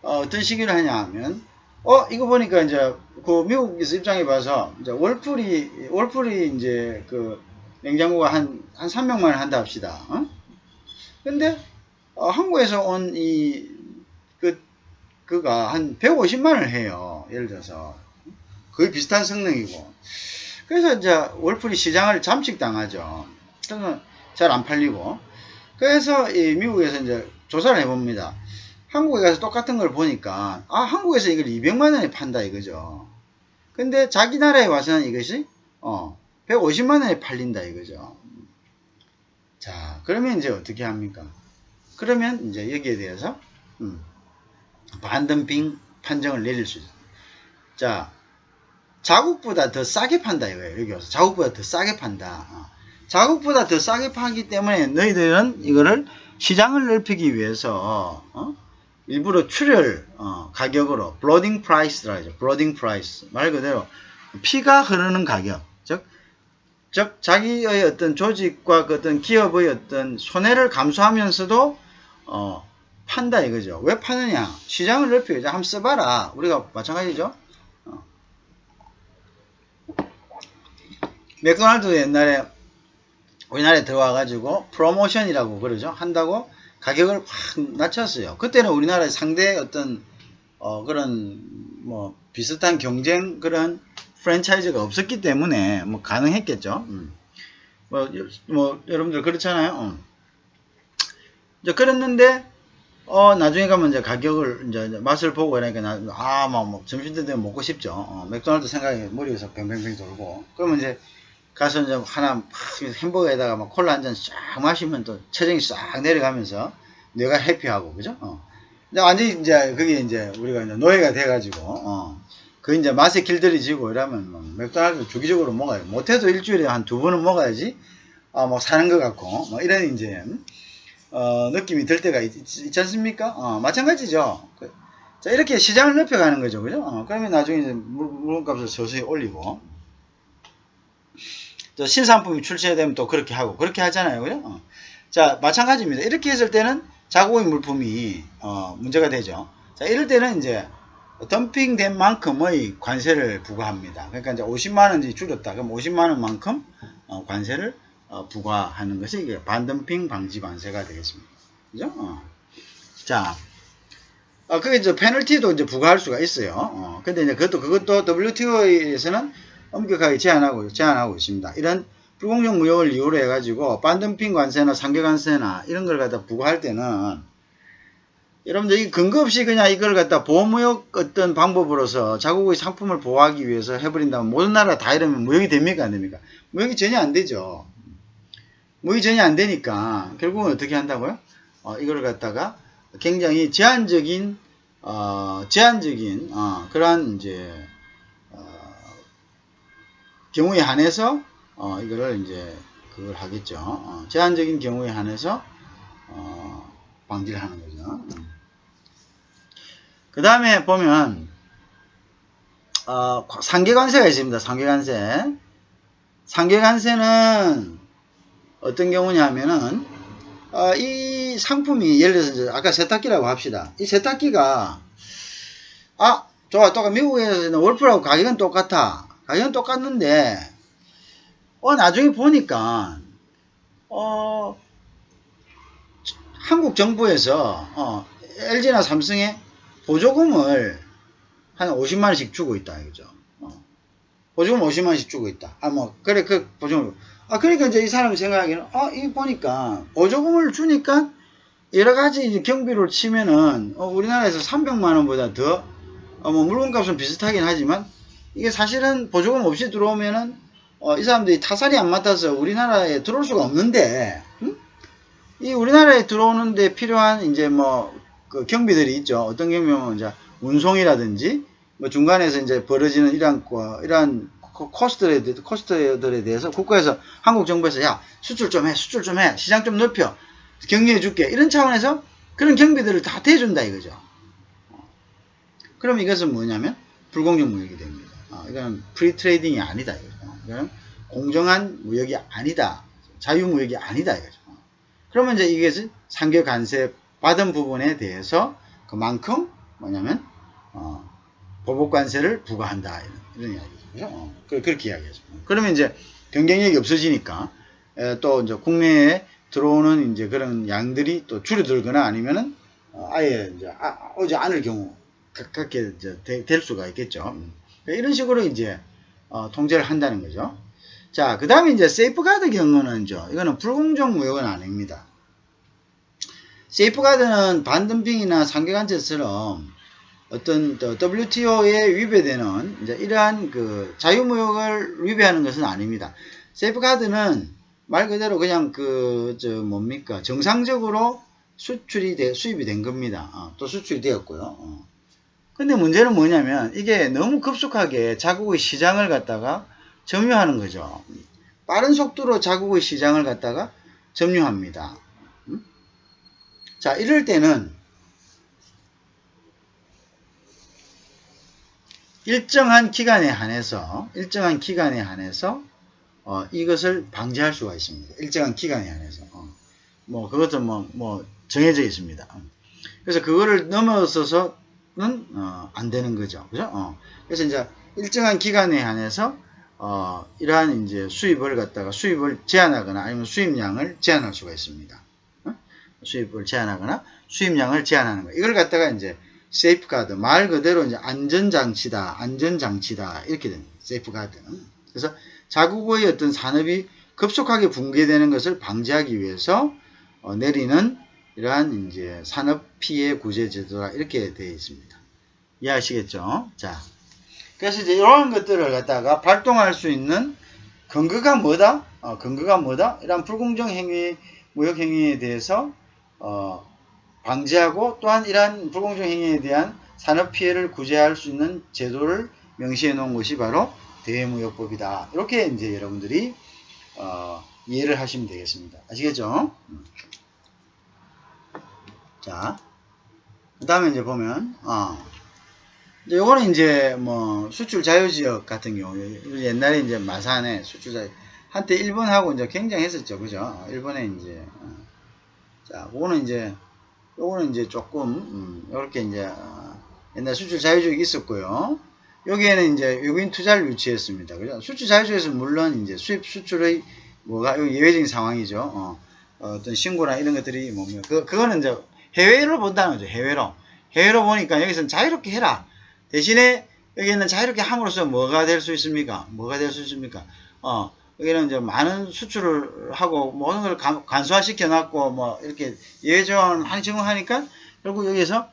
어떤 식으로 하냐 하면 이거 보니까 이제 그 미국에서 입장에 봐서 이제 월풀이 이제 그 냉장고가 한 300만 원 한다 합시다. 근데 한국에서 온 그가 한 150만 원을 해요. 예를 들어서 거의 비슷한 성능이고. 그래서 이제 월풀이 시장을 잠식당하죠. 그래서 잘 안 팔리고. 그래서 이 미국에서 이제 조사를 해봅니다. 한국에 가서 똑같은 걸 보니까 한국에서 이걸 200만 원에 판다 이거죠. 근데 자기 나라에 와서는 이것이 150만 원에 팔린다 이거죠. 자, 그러면 이제 어떻게 합니까? 그러면 이제 여기에 대해서 반덤핑 판정을 내릴 수 있어요. 자, 자국보다 더 싸게 판다 이거예요. 여기 와서 자국보다 더 싸게 판다. 자국보다 더 싸게 파기 때문에 너희들은 이거를 시장을 넓히기 위해서 일부러 출혈 가격으로 블러딩 프라이스라 하죠. 블러딩 프라이스. 말 그대로 피가 흐르는 가격. 즉 자기의 어떤 조직과 그 어떤 기업의 어떤 손해를 감수하면서도 판다 이거죠. 왜 파느냐? 시장을 넓히기 위해서. 한번 써봐라. 우리가 마찬가지죠. 맥도날드 옛날에 우리나라에 들어와가지고 프로모션이라고 그러죠. 한다고 가격을 확 낮췄어요. 그때는 우리나라에 상대 어떤 그런 뭐 비슷한 경쟁 그런 프랜차이즈가 없었기 때문에 뭐 가능했겠죠. 뭐 여러분들 그렇잖아요. 이제 그랬는데 나중에 가면 이제 가격을 이제 맛을 보고 그러니까 막 점심 때 되면 먹고 싶죠. 맥도날드 생각이 머리에서 뱅뱅뱅 돌고. 그러면 이제 가서 이제 하나 막 햄버거에다가 막 콜라 한 잔 쫙 마시면 또 체중이 싹 내려가면서 뇌가 해피하고, 그죠? 근데 완전히 이제 그게 이제 우리가 이제 노예가 돼가지고, 그 이제 맛에 길들여지고 이러면 뭐 맥도날드 주기적으로 먹어요. 못해도 일주일에 한 2번은 먹어야지, 뭐 사는 것 같고, 뭐 이런 이제, 느낌이 들 때가 있지 않습니까? 마찬가지죠. 자, 이렇게 시장을 넓혀가는 거죠. 그죠? 그러면 나중에 이제 물건값을 서서히 올리고, 또 신상품이 출시되면 또 그렇게 하고, 그렇게 하잖아요. 그죠? 자, 마찬가지입니다. 이렇게 했을 때는 자국의 물품이, 문제가 되죠. 자, 이럴 때는 이제, 덤핑된 만큼의 관세를 부과합니다. 그러니까 이제 50만원이 줄였다. 그럼 50만원만큼, 관세를, 부과하는 것이 이게 반덤핑 방지 관세가 되겠습니다. 그죠? 자, 그게 이제 페널티도 이제 부과할 수가 있어요. 근데 이제 그것도 WTO에서는 엄격하게 제한하고 있습니다. 이런 불공정 무역을 이유로 해가지고 반덤핑 관세나 상계 관세나 이런 걸 갖다 부과할 때는 여러분들 이 근거 없이 그냥 이걸 갖다 보호무역 어떤 방법으로서 자국의 상품을 보호하기 위해서 해버린다면 모든 나라 다 이러면 무역이 됩니까? 안 됩니까? 무역이 전혀 안 되죠. 무역이 전혀 안 되니까 결국은 어떻게 한다고요? 이걸 갖다가 굉장히 제한적인 그러한 이제 경우에 한해서 이거를 이제 그걸 하겠죠. 제한적인 경우에 한해서 방지를 하는 거죠. 그 다음에 보면 상계관세가 있습니다. 상계관세. 상계관세는 어떤 경우냐면은 이 상품이 예를 들어서 이제 아까 세탁기라고 합시다. 이 세탁기가 좋아, 미국에서는 월프라고 가격은 똑같아. 가격은 똑같는데 나중에 보니까 한국 정부에서 LG나 삼성에 보조금을 한 50만원씩 주고 있다 이거죠. 보조금 50만원씩 주고 있다. 그래, 보조금. 그러니까 이제 이 사람이 생각하기에는, 이 보니까, 보조금을 주니까, 여러 가지 경비를 치면은, 우리나라에서 300만원보다 더, 물건값은 비슷하긴 하지만, 이게 사실은 보조금 없이 들어오면은, 이 사람들이 타살이 안 맞아서 우리나라에 들어올 수가 없는데, 이 우리나라에 들어오는데 필요한, 이제 그 경비들이 있죠. 어떤 경비면, 이제, 운송이라든지, 중간에서 이제 벌어지는 이러한 코스트들에 대해서 국가에서, 한국 정부에서, 야, 수출 좀 해, 시장 좀 넓혀, 격려해 줄게. 이런 차원에서 그런 경비들을 다 대준다 이거죠. 그럼 이것은 뭐냐면, 불공정 무역이 됩니다. 이건 프리 트레이딩이 아니다 이거죠. 이건 공정한 무역이 아니다. 자유무역이 아니다 이거죠. 그러면 이제 이것은 상계 관세 받은 부분에 대해서 그만큼 뭐냐면, 보복 관세를 부과한다. 이런 이야기죠. 그렇게 이야기하죠. 그러면 이제 경쟁력이 없어지니까, 또 이제 국내에 들어오는 이제 그런 양들이 또 줄어들거나 아니면은, 아예 이제, 오지 않을 경우, 가깝게 될 수가 있겠죠. 이런 식으로 이제, 통제를 한다는 거죠. 자, 그 다음에 이제 세이프가드 경우는 이거는 불공정 무역은 아닙니다. 세이프가드는 반덤핑이나 상계관세처럼 어떤 WTO에 위배되는 이제 이러한 그 자유무역을 위배하는 것은 아닙니다. 세이프가드는 말 그대로 그냥 정상적으로 수입이 된 겁니다. 또 수출이 되었고요. 근데 문제는 뭐냐면 이게 너무 급속하게 자국의 시장을 갖다가 점유하는 거죠. 빠른 속도로 자국의 시장을 갖다가 점유합니다. 자, 이럴 때는 일정한 기간에 한해서 이것을 방지할 수가 있습니다. 일정한 기간에 한해서. 그것은 정해져 있습니다. 그래서 그거를 넘어서서는 안 되는 거죠. 그죠? 그래서 이제 일정한 기간에 한해서 이러한 이제 수입을 제한하거나 아니면 수입량을 제한할 수가 있습니다. 수입을 제한하거나 수입량을 제한하는 거. 이걸 갖다가 이제 세이프가드, 말 그대로 이제 안전장치다, 이렇게 됩니다. 세이프가드는. 그래서 자국의 어떤 산업이 급속하게 붕괴되는 것을 방지하기 위해서 내리는 이러한 이제 산업 피해 구제 제도가 이렇게 되어 있습니다. 이해하시겠죠? 자, 그래서 이제 이런 것들을 갖다가 발동할 수 있는 근거가 뭐다? 근거가 뭐다? 이런 불공정 행위, 무역 행위에 대해서 방지하고 또한 이러한 불공정 행위에 대한 산업 피해를 구제할 수 있는 제도를 명시해 놓은 것이 바로 대외무역법이다. 이렇게 이제 여러분들이 이해를 하시면 되겠습니다. 아시겠죠? 자, 그 다음에 이제 보면 요거는 이제 뭐 수출 자유지역 같은 경우 옛날에 이제 마산에 수출 자유 한때 일본하고 이제 경쟁했었죠, 그죠? 일본에 이제 자, 요거는 이제 조금 이렇게 이제 옛날 수출 자유지역이 있었고요. 여기에는 이제 외국인 투자를 유치했습니다, 그죠? 수출 자유지역에서 물론 이제 수입 수출의 뭐가 예외적인 상황이죠. 어떤 신고나 이런 것들이 뭡니까? 그거는 이제 해외로 본다는 거죠. 해외로 보니까 여기서는 자유롭게 해라. 대신에 여기는 자유롭게 함으로써 뭐가 될 수 있습니까? 여기는 이제 많은 수출을 하고 모든 걸 간소화시켜 놨고 뭐 이렇게 예외 조항을 많이 적용하니까 결국 여기서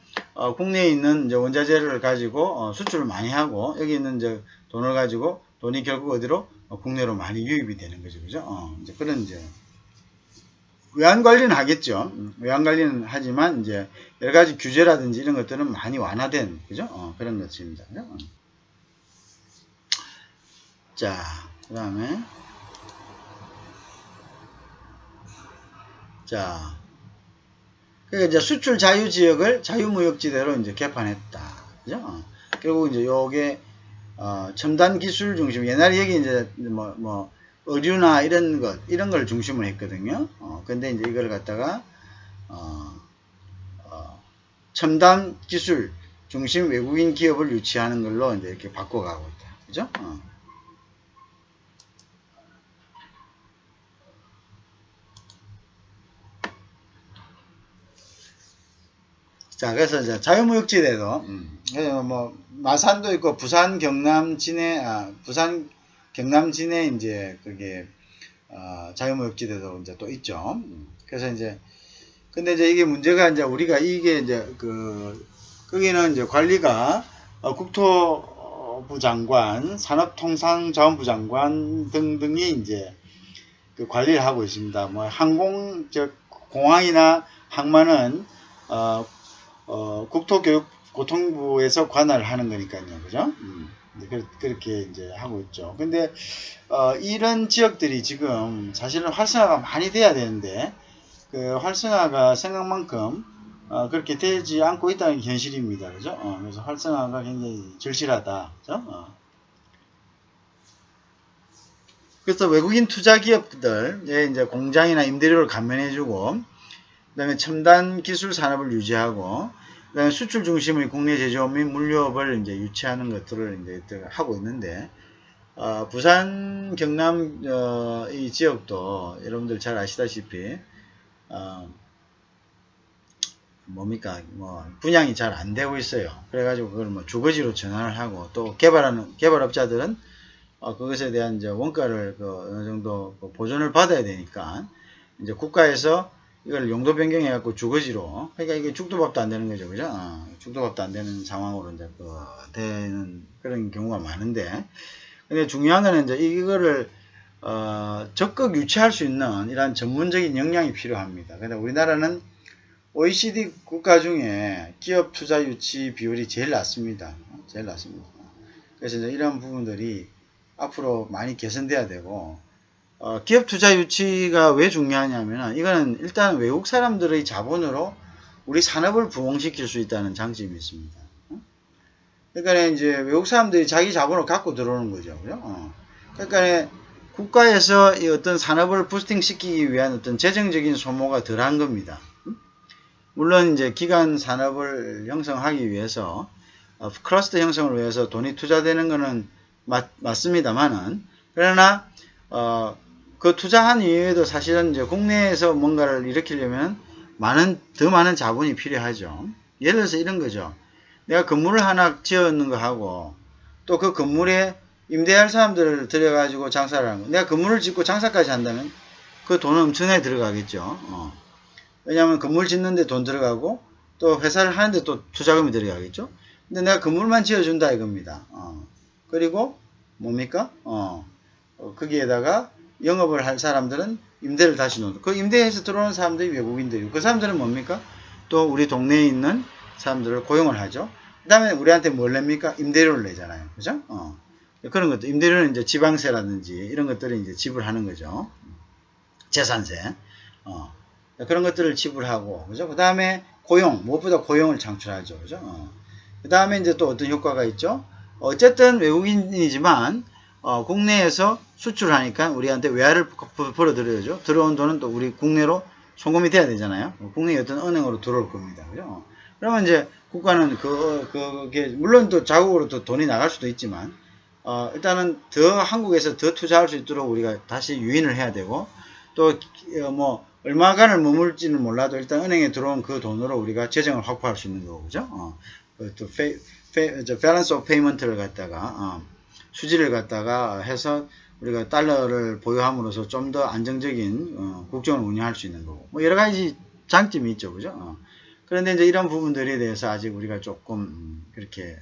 국내에 있는 이제 원자재를 가지고 수출을 많이 하고 여기 있는 이제 돈을 가지고 돈이 결국 어디로 국내로 많이 유입이 되는 거죠, 그죠? 이제 그런 이제 외환 관리는 하겠죠. 외환 관리는 하지만 이제 여러 가지 규제라든지 이런 것들은 많이 완화된, 그죠? 그런 것입니다. 그죠? 자, 그 다음에 자, 그러니까 이제 수출 자유 지역을 자유무역지대로 이제 개판했다. 그죠? 결국 이제 요게 첨단 기술 중심. 옛날에 여기 이제 뭐 의류나 이런 걸 중심으로 했거든요. 근데 이제 이걸 갖다가 첨단 기술 중심 외국인 기업을 유치하는 걸로 이제 이렇게 바꿔가고 있다. 그죠? 자, 그래서 이제 자유무역지대도, 뭐, 마산도 있고, 부산, 경남, 진해, 부산, 경남, 진해, 이제, 그게, 자유무역지대도 이제 또 있죠. 그래서 이제, 근데 이제 이게 문제가 이제 우리가 이게 이제 거기는 이제 관리가 국토부 장관, 산업통상자원부 장관 등등이 이제 그 관리를 하고 있습니다. 뭐 공항이나 항만은 국토교통부에서 관할을 하는 거니까요, 그죠? 그렇게 이제 하고 있죠. 근데 이런 지역들이 지금 사실은 활성화가 많이 돼야 되는데 그 활성화가 생각만큼 그렇게 되지 않고 있다는 게 현실입니다, 그죠? 그래서 활성화가 굉장히 절실하다, 그죠? 그래서 외국인 투자 기업들의 이제 공장이나 임대료를 감면해주고, 그 다음에 첨단 기술 산업을 유지하고, 그 다음에 수출 중심의 국내 제조업 및 물류업을 이제 유치하는 것들을 이제 하고 있는데, 부산, 경남, 이 지역도 여러분들 잘 아시다시피, 분양이 잘 안 되고 있어요. 그래가지고 그걸 뭐 주거지로 전환을 하고, 또 개발업자들은 그것에 대한 이제 원가를 어느 정도 보존을 받아야 되니까, 이제 국가에서 이걸 용도 변경해갖고 주거지로, 그러니까 이게 죽도밥도 안 되는 거죠, 그죠? 죽도밥도 안 되는 상황으로 이제 되는 그런 경우가 많은데, 근데 중요한 거는 이제 이거를 적극 유치할 수 있는 이런 전문적인 역량이 필요합니다. 근데 우리나라는 OECD 국가 중에 기업 투자 유치 비율이 제일 낮습니다. 제일 낮습니다. 그래서 이제 이런 부분들이 앞으로 많이 개선돼야 되고, 기업 투자 유치가 왜 중요하냐면 이거는 일단 외국 사람들의 자본으로 우리 산업을 부흥시킬 수 있다는 장점이 있습니다. 그러니까 이제 외국 사람들이 자기 자본을 갖고 들어오는 거죠. 그죠? 그러니까 국가에서 이 어떤 산업을 부스팅 시키기 위한 어떤 재정적인 소모가 덜한 겁니다. 물론 이제 기간 산업을 형성하기 위해서 클러스터 형성을 위해서 돈이 투자되는 거는 맞습니다만은, 그러나 그 투자한 이후에도 사실은 이제 국내에서 뭔가를 일으키려면 더 많은 자본이 필요하죠. 예를 들어서 이런 거죠. 내가 건물을 하나 지었는 거 하고 또 그 건물에 임대할 사람들을 들여가지고 장사를 하는 거. 내가 건물을 짓고 장사까지 한다면 그 돈은 엄청나게 들어가겠죠. 왜냐하면 건물 짓는데 돈 들어가고 또 회사를 하는데 또 투자금이 들어가겠죠. 근데 내가 건물만 지어준다 이겁니다. 그리고 뭡니까? 거기에다가 영업을 할 사람들은 임대를 다시 놓는. 그 임대해서 들어오는 사람들이 외국인들이고 그 사람들은 뭡니까? 또 우리 동네에 있는 사람들을 고용을 하죠. 그 다음에 우리한테 뭘 냅니까? 임대료를 내잖아요. 그죠? 그런 것도 임대료는 이제 지방세라든지 이런 것들을 이제 지불하는 거죠. 재산세. 그런 것들을 지불하고, 그죠? 그 다음에 고용, 무엇보다 고용을 창출하죠. 그죠? 그 다음에 이제 또 어떤 효과가 있죠? 어쨌든 외국인이지만, 국내에서 수출하니까 우리한테 외화를 벌어들여야죠. 들어온 돈은 또 우리 국내로 송금이 돼야 되잖아요. 국내에 어떤 은행으로 들어올 겁니다. 그죠? 그러면 이제 국가는 그게, 물론 또 자국으로 또 돈이 나갈 수도 있지만, 일단은 더 한국에서 더 투자할 수 있도록 우리가 다시 유인을 해야 되고, 또 뭐 얼마간을 머물지는 몰라도 일단 은행에 들어온 그 돈으로 우리가 재정을 확보할 수 있는 거고, 그죠? 또 balance of payment를 갖다가 수지를 갖다가 해서 우리가 달러를 보유함으로써 좀 더 안정적인 국정을 운영할 수 있는 거고, 뭐 여러 가지 장점이 있죠, 그죠? 그런데 이제 이런 부분들에 대해서 아직 우리가 조금 그렇게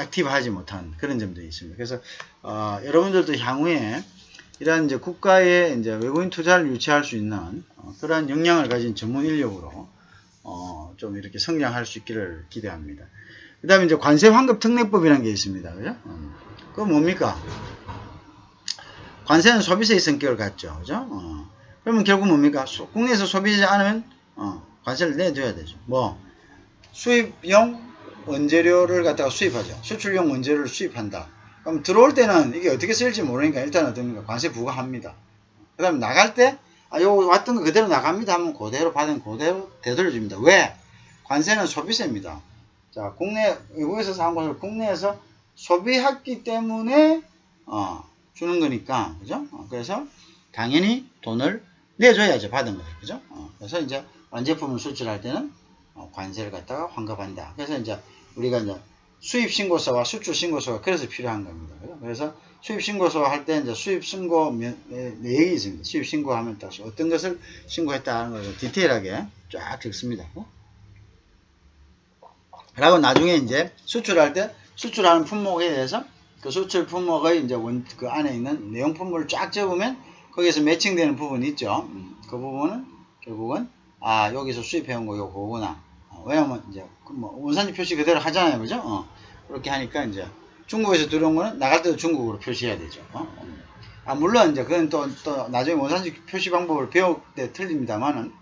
액티브하지 못한 그런 점들이 있습니다. 그래서 여러분들도 향후에 이러한 이제 국가의 이제 외국인 투자를 유치할 수 있는 그러한 역량을 가진 전문 인력으로 좀 이렇게 성장할 수 있기를 기대합니다. 그 다음에 이제 관세 환급 특례법이라는 게 있습니다. 그죠? 그건 뭡니까? 관세는 소비세의 성격을 갖죠. 그죠? 그러면 결국 뭡니까? 국내에서 소비하지 않으면 관세를 내줘야 되죠. 뭐 수입용 원재료를 갖다가 수입하죠. 수출용 원재료를 수입한다. 그럼 들어올 때는 이게 어떻게 쓸지 모르니까 일단 어떻습니까? 관세 부과합니다. 그 다음에 나갈 때, 요거 왔던 거 그대로 나갑니다 하면 그대로 받은 그대로 되돌려줍니다. 왜? 관세는 소비세입니다. 자, 외국에서 사온 것을 국내에서 소비했기 때문에, 주는 거니까, 그죠? 그래서 당연히 돈을 내줘야죠. 받은 것을, 그죠? 그래서 이제 완제품을 수출할 때는 관세를 갖다가 환급한다. 그래서 이제 우리가 이제 수입 신고서와 수출 신고서가 그래서 필요한 겁니다. 그래서 수입 신고서 할 때 이제 수입 신고 내역이 있습니다. 수입 신고하면 다시 어떤 것을 신고했다 하는 것을 디테일하게 쫙 적습니다. 그리고 나중에 이제 수출할 때 수출하는 품목에 대해서 그 수출 품목의 이제 그 안에 있는 내용 품목을 쫙 적으면 거기에서 매칭되는 부분이 있죠. 그 부분은 결국은 여기서 수입해온 거 요거구나. 왜냐면 이제 뭐 원산지 표시 그대로 하잖아요, 그죠? 그렇게 하니까 이제 중국에서 들어온 거는 나갈 때도 중국으로 표시해야 되죠. 물론 이제 그건 또 나중에 원산지 표시 방법을 배울 때 틀립니다만은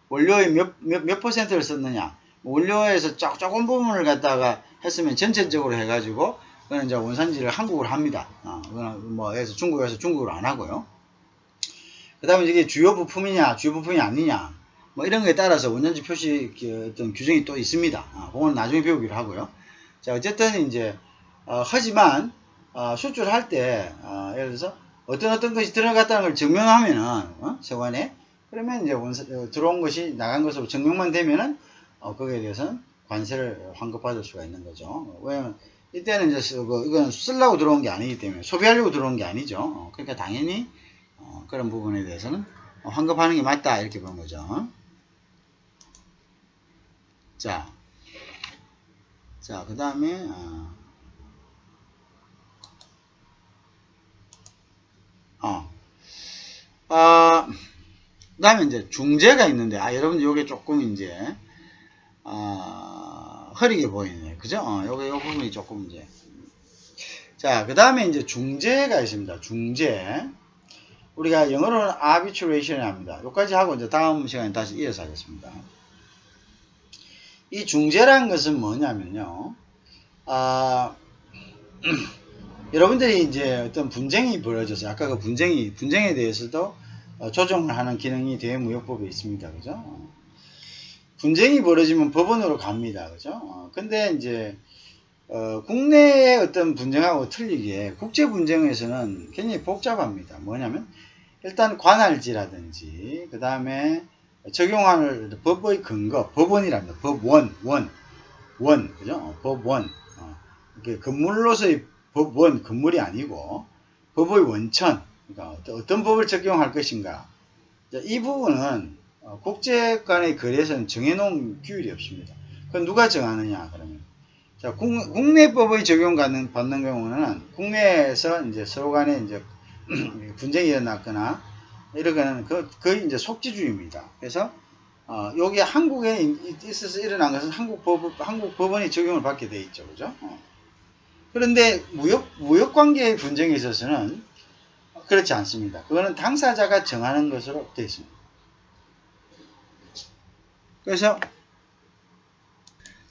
원료의 몇 퍼센트를 썼느냐. 원료에서 조금 부분을 갖다가 했으면 전체적으로 해가지고 그건 이제 원산지를 한국으로 합니다. 그거는 뭐 해서 중국에서 중국으로 안 하고요. 그 다음에 이게 주요 부품이냐, 주요 부품이 아니냐. 뭐 이런 거에 따라서 원산지 표시 어떤 규정이 또 있습니다. 그건 나중에 배우기로 하고요. 자, 어쨌든 이제 하지만 수출할 때 예를 들어서 어떤 것이 들어갔다는 걸 증명하면은 세관에 그러면 이제 들어온 것이 나간 것으로 증명만 되면은 거기에 대해서는 관세를 환급받을 수가 있는 거죠. 왜냐면 이때는 이제 이건 쓰려고 들어온 게 아니기 때문에 소비하려고 들어온 게 아니죠. 그러니까 당연히 그런 부분에 대해서는 환급하는 게 맞다 이렇게 보는 거죠. 자, 그 다음에 그 다음에 이제 중재가 있는데 여러분들 요게 조금 이제 흐리게 보이네요. 그죠? 요 부분이 조금 이제 자, 그 다음에 이제 중재가 있습니다. 중재. 우리가 영어로는 arbitration이라고 합니다. 여기까지 하고 이제 다음 시간에 다시 이어서 하겠습니다. 이 중재라는 것은 뭐냐면요. 여러분들이 이제 어떤 분쟁이 벌어져서 아까 그 분쟁에 대해서도 조정을 하는 기능이 대무역법에 있습니다. 그죠? 분쟁이 벌어지면 법원으로 갑니다. 그죠? 근데 이제 국내의 어떤 분쟁하고 틀리게 국제 분쟁에서는 굉장히 복잡합니다. 뭐냐면 일단 관할지라든지 그 다음에 적용하는 법의 근거, 법원이랍니다. 법원, 그죠? 법원. 이게 건물로서의 법원, 건물이 아니고 법의 원천, 그러니까 어떤 법을 적용할 것인가. 이 부분은 국제 간의 거래에서는 정해놓은 규율이 없습니다. 그건 누가 정하느냐 그러면 자, 국내법의 적용 받는 경우는 국내에서 이제 서로 간에 이제 분쟁이 일어났거나 이러거나 거의 이제 속지주의입니다. 그래서 여기 한국에 있어서 일어난 것은 한국 법원이 적용을 받게 돼 있죠, 그죠? 그런데 무역 관계의 분쟁에 있어서는 그렇지 않습니다. 그거는 당사자가 정하는 것으로 되어 있습니다. 그래서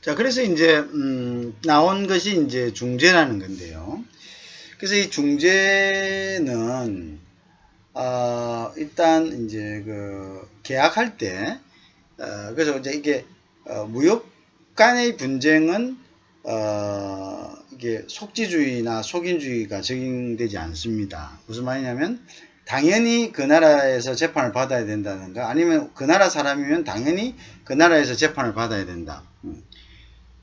자, 그래서 이제 나온 것이 이제 중재라는 건데요. 그래서 이 중재는 일단 이제 그 계약할 때 그래서 이제 이게 무역 간의 분쟁은 이게 속지주의나 속인주의가 적용되지 않습니다. 무슨 말이냐면 당연히 그 나라에서 재판을 받아야 된다든가 아니면 그 나라 사람이면 당연히 그 나라에서 재판을 받아야 된다.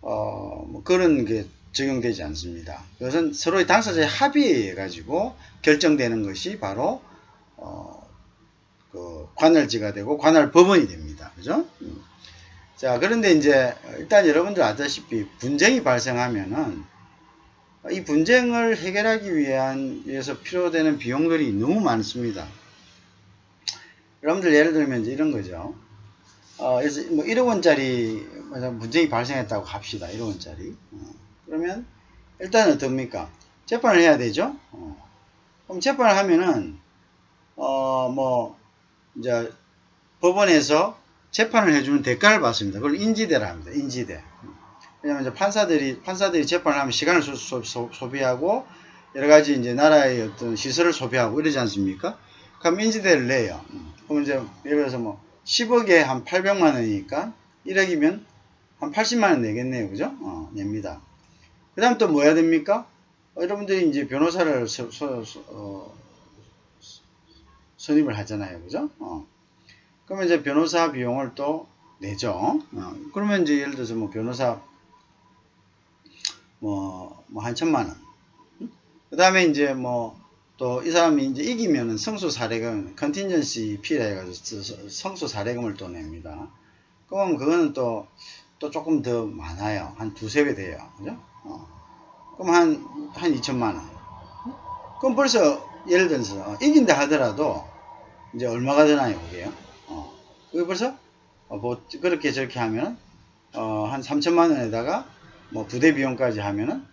뭐 그런 게 적용되지 않습니다. 그것은 서로의 당사자의 합의에 의해 가지고 결정되는 것이 바로 그 관할지가 되고 관할법원이 됩니다. 그죠? 자, 그런데 이제 일단 여러분들 아다시피 분쟁이 발생하면은 이 분쟁을 해결하기 위해서 필요되는 비용들이 너무 많습니다. 여러분들 예를 들면 이제 이런 거죠. 그래서 뭐 1억 원짜리 분쟁이 발생했다고 합시다. 1억 원짜리. 그러면 일단 어떻습니까? 재판을 해야 되죠. 그럼 재판을 하면은 뭐 이제 법원에서 재판을 해주는 대가를 받습니다. 그걸 인지대라 합니다. 인지대. 왜냐면 이제 판사들이 재판을 하면 시간을 소비하고 여러 가지 이제 나라의 어떤 시설을 소비하고 이러지 않습니까? 그럼 인지대를 내요. 그럼 이제 예를 들어서 뭐 10억에 한 800만 원이니까 1억이면 한 80만 원 내겠네요. 그죠? 냅니다. 그 다음 또 뭐 해야 됩니까? 여러분들이 이제 변호사를 선임을 하잖아요. 그죠? 그러면 이제 변호사 비용을 또 내죠. 그러면 이제 예를 들어서 뭐 변호사 한 1,000만 원. 그 다음에 이제 뭐 또 이 사람이 이제 이기면은 성소 사례금, 컨틴전시 피라 해가지고 성소 사례금을 또 냅니다. 그럼 그거는 또 조금 더 많아요. 한 두세 배 돼요. 그죠? 그럼 한 2,000만 원. 그럼 벌써 예를 들어서 이긴다 하더라도 이제 얼마가 되나요, 그게요? 그게 벌써 뭐 그렇게 저렇게 하면 한 3,000만 원에다가 뭐 부대 비용까지 하면은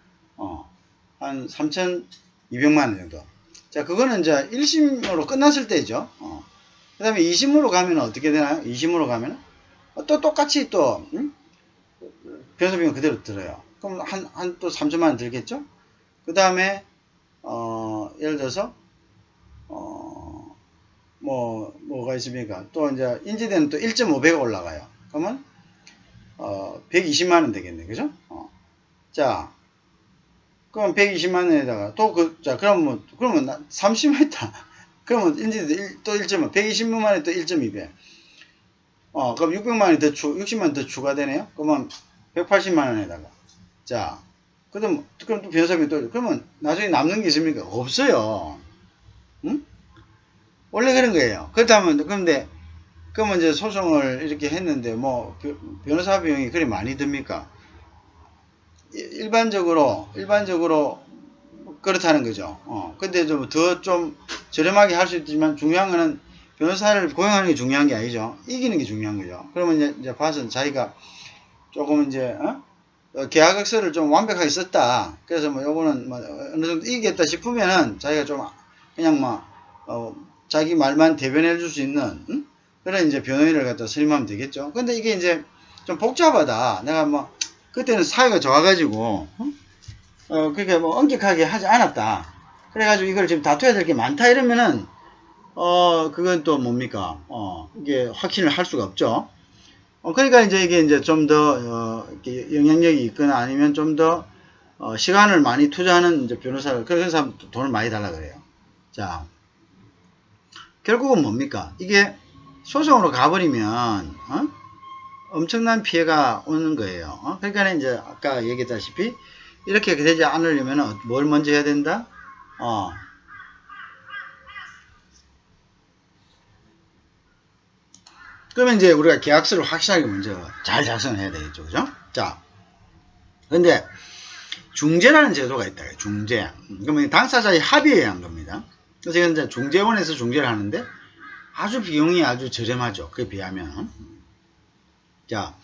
한 3,200만 원 정도. 자, 그거는 이제 1심으로 끝났을 때죠. 그 다음에 2심으로 가면 어떻게 되나요? 2심으로 가면 또 똑같이 또 변호사 비용 그대로 들어요. 그럼 한 또 3,000만 원 들겠죠? 그 다음에 예를 들어서 뭐가 있습니까? 또 이제 인지대는 또 1.5배가 올라가요. 그러면 120만 원 되겠네. 그죠? 자, 그럼 120만 원에다가 또 그러면 30만 있다. 그러면 인지대 또 1.5, 120만 원에 또 1.2배. 그럼 600만 원이 60만 원 더 추가되네요. 그러면 180만 원에다가. 자, 그럼 또 변호사비 또, 그러면 나중에 남는 게 있습니까? 없어요. 응? 원래 그런 거예요. 그렇다면, 그러면 이제 소송을 이렇게 했는데, 뭐, 변호사 비용이 그리 많이 듭니까? 일반적으로 그렇다는 거죠. 근데 좀 저렴하게 할 수 있지만 중요한 거는 변호사를 고용하는 게 중요한 게 아니죠. 이기는 게 중요한 거죠. 그러면 이제 봐서 자기가 조금 이제, 계약서를 좀 완벽하게 썼다. 그래서 뭐 요거는 뭐 어느 정도 이기겠다 싶으면은 자기가 좀 그냥 자기 말만 대변해 줄 수 있는, 그런 이제 변호인을 갖다 선임하면 되겠죠. 근데 이게 이제 좀 복잡하다. 내가 그때는 사회가 좋아가지고, 그렇게 엄격하게 하지 않았다. 그래가지고 이걸 지금 다투어야 될 게 많다 이러면은, 그건 또 뭡니까? 이게 확신을 할 수가 없죠. 그러니까 이게 이제 좀 더, 영향력이 있거나 아니면 좀 더, 시간을 많이 투자하는 이제 변호사를, 그런 사람 돈을 많이 달라 그래요. 자, 결국은 뭡니까? 이게 소송으로 가버리면, 엄청난 피해가 오는 거예요. 그러니까 이제 아까 얘기했다시피, 이렇게 되지 않으려면 뭘 먼저 해야 된다? 그러면 이제 우리가 계약서를 확실하게 먼저 잘 작성을 해야 되겠죠. 그죠? 자, 근데 중재라는 제도가 있다. 중재. 그러면 당사자의 합의에 의한 겁니다. 그래서 이제 중재원에서 중재를 하는데 아주 비용이 아주 저렴하죠. 그에 비하면. 자,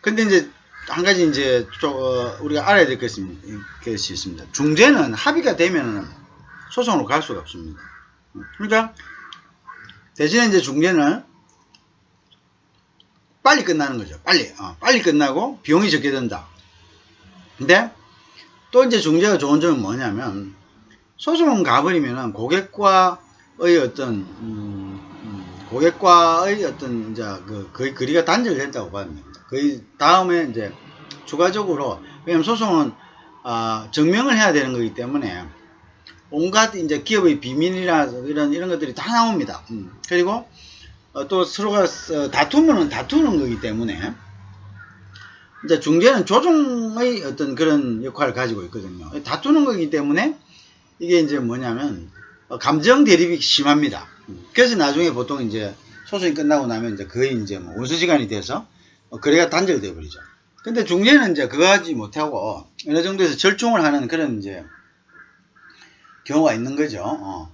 근데 이제 한 가지 이제 우리가 알아야 될 것이 있습니다. 중재는 합의가 되면은 소송으로 갈 수가 없습니다. 그러니까 대신에 이제 중재는 빨리 끝나는 거죠. 빨리 끝나고 비용이 적게 든다. 근데 또 이제 중재가 좋은 점은 뭐냐면 소송 가버리면은 고객과의 어떤 이제 거의 거리가 단절된다고 봐야 됩니다. 거의 다음에 이제 추가적으로 왜냐면 소송은 증명을 해야 되는 거기 때문에 온갖 이제 기업의 비밀이나 이런 것들이 다 나옵니다. 그리고 또 서로가 다투는 거기 때문에 이제 중재는 조정의 어떤 그런 역할을 가지고 있거든요. 다투는 거기 때문에 이게 이제 뭐냐면 감정 대립이 심합니다. 그래서 나중에 보통 이제 소송이 끝나고 나면 이제 거의 이제 뭐 원수지간이 돼서 거래가 단절돼 버리죠. 근데 중재는 이제 그거 하지 못하고 어느 정도에서 절충을 하는 그런 이제 경우가 있는 거죠.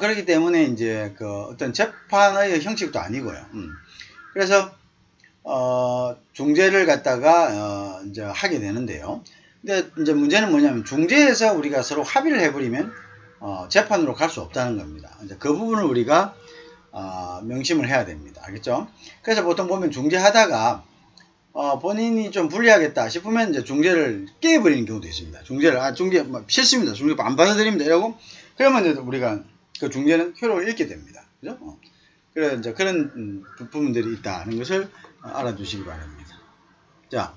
그렇기 때문에 이제 그 어떤 재판의 형식도 아니고요. 그래서 중재를 갖다가 이제 하게 되는데요. 근데 이제 문제는 뭐냐면 중재에서 우리가 서로 합의를 해버리면 재판으로 갈 수 없다는 겁니다. 이제 그 부분을 우리가 명심을 해야 됩니다. 알겠죠? 그래서 보통 보면 중재하다가 본인이 좀 불리하겠다 싶으면 이제 중재를 깨버리는 경우도 있습니다. 중재 싫습니다. 중재 안 받아들입니다. 이러고 그러면 이제 우리가 그 중재는 효력을 잃게 됩니다. 그죠? 그래서 이제 그런 부분들이 있다는 것을 알아두시기 바랍니다. 자.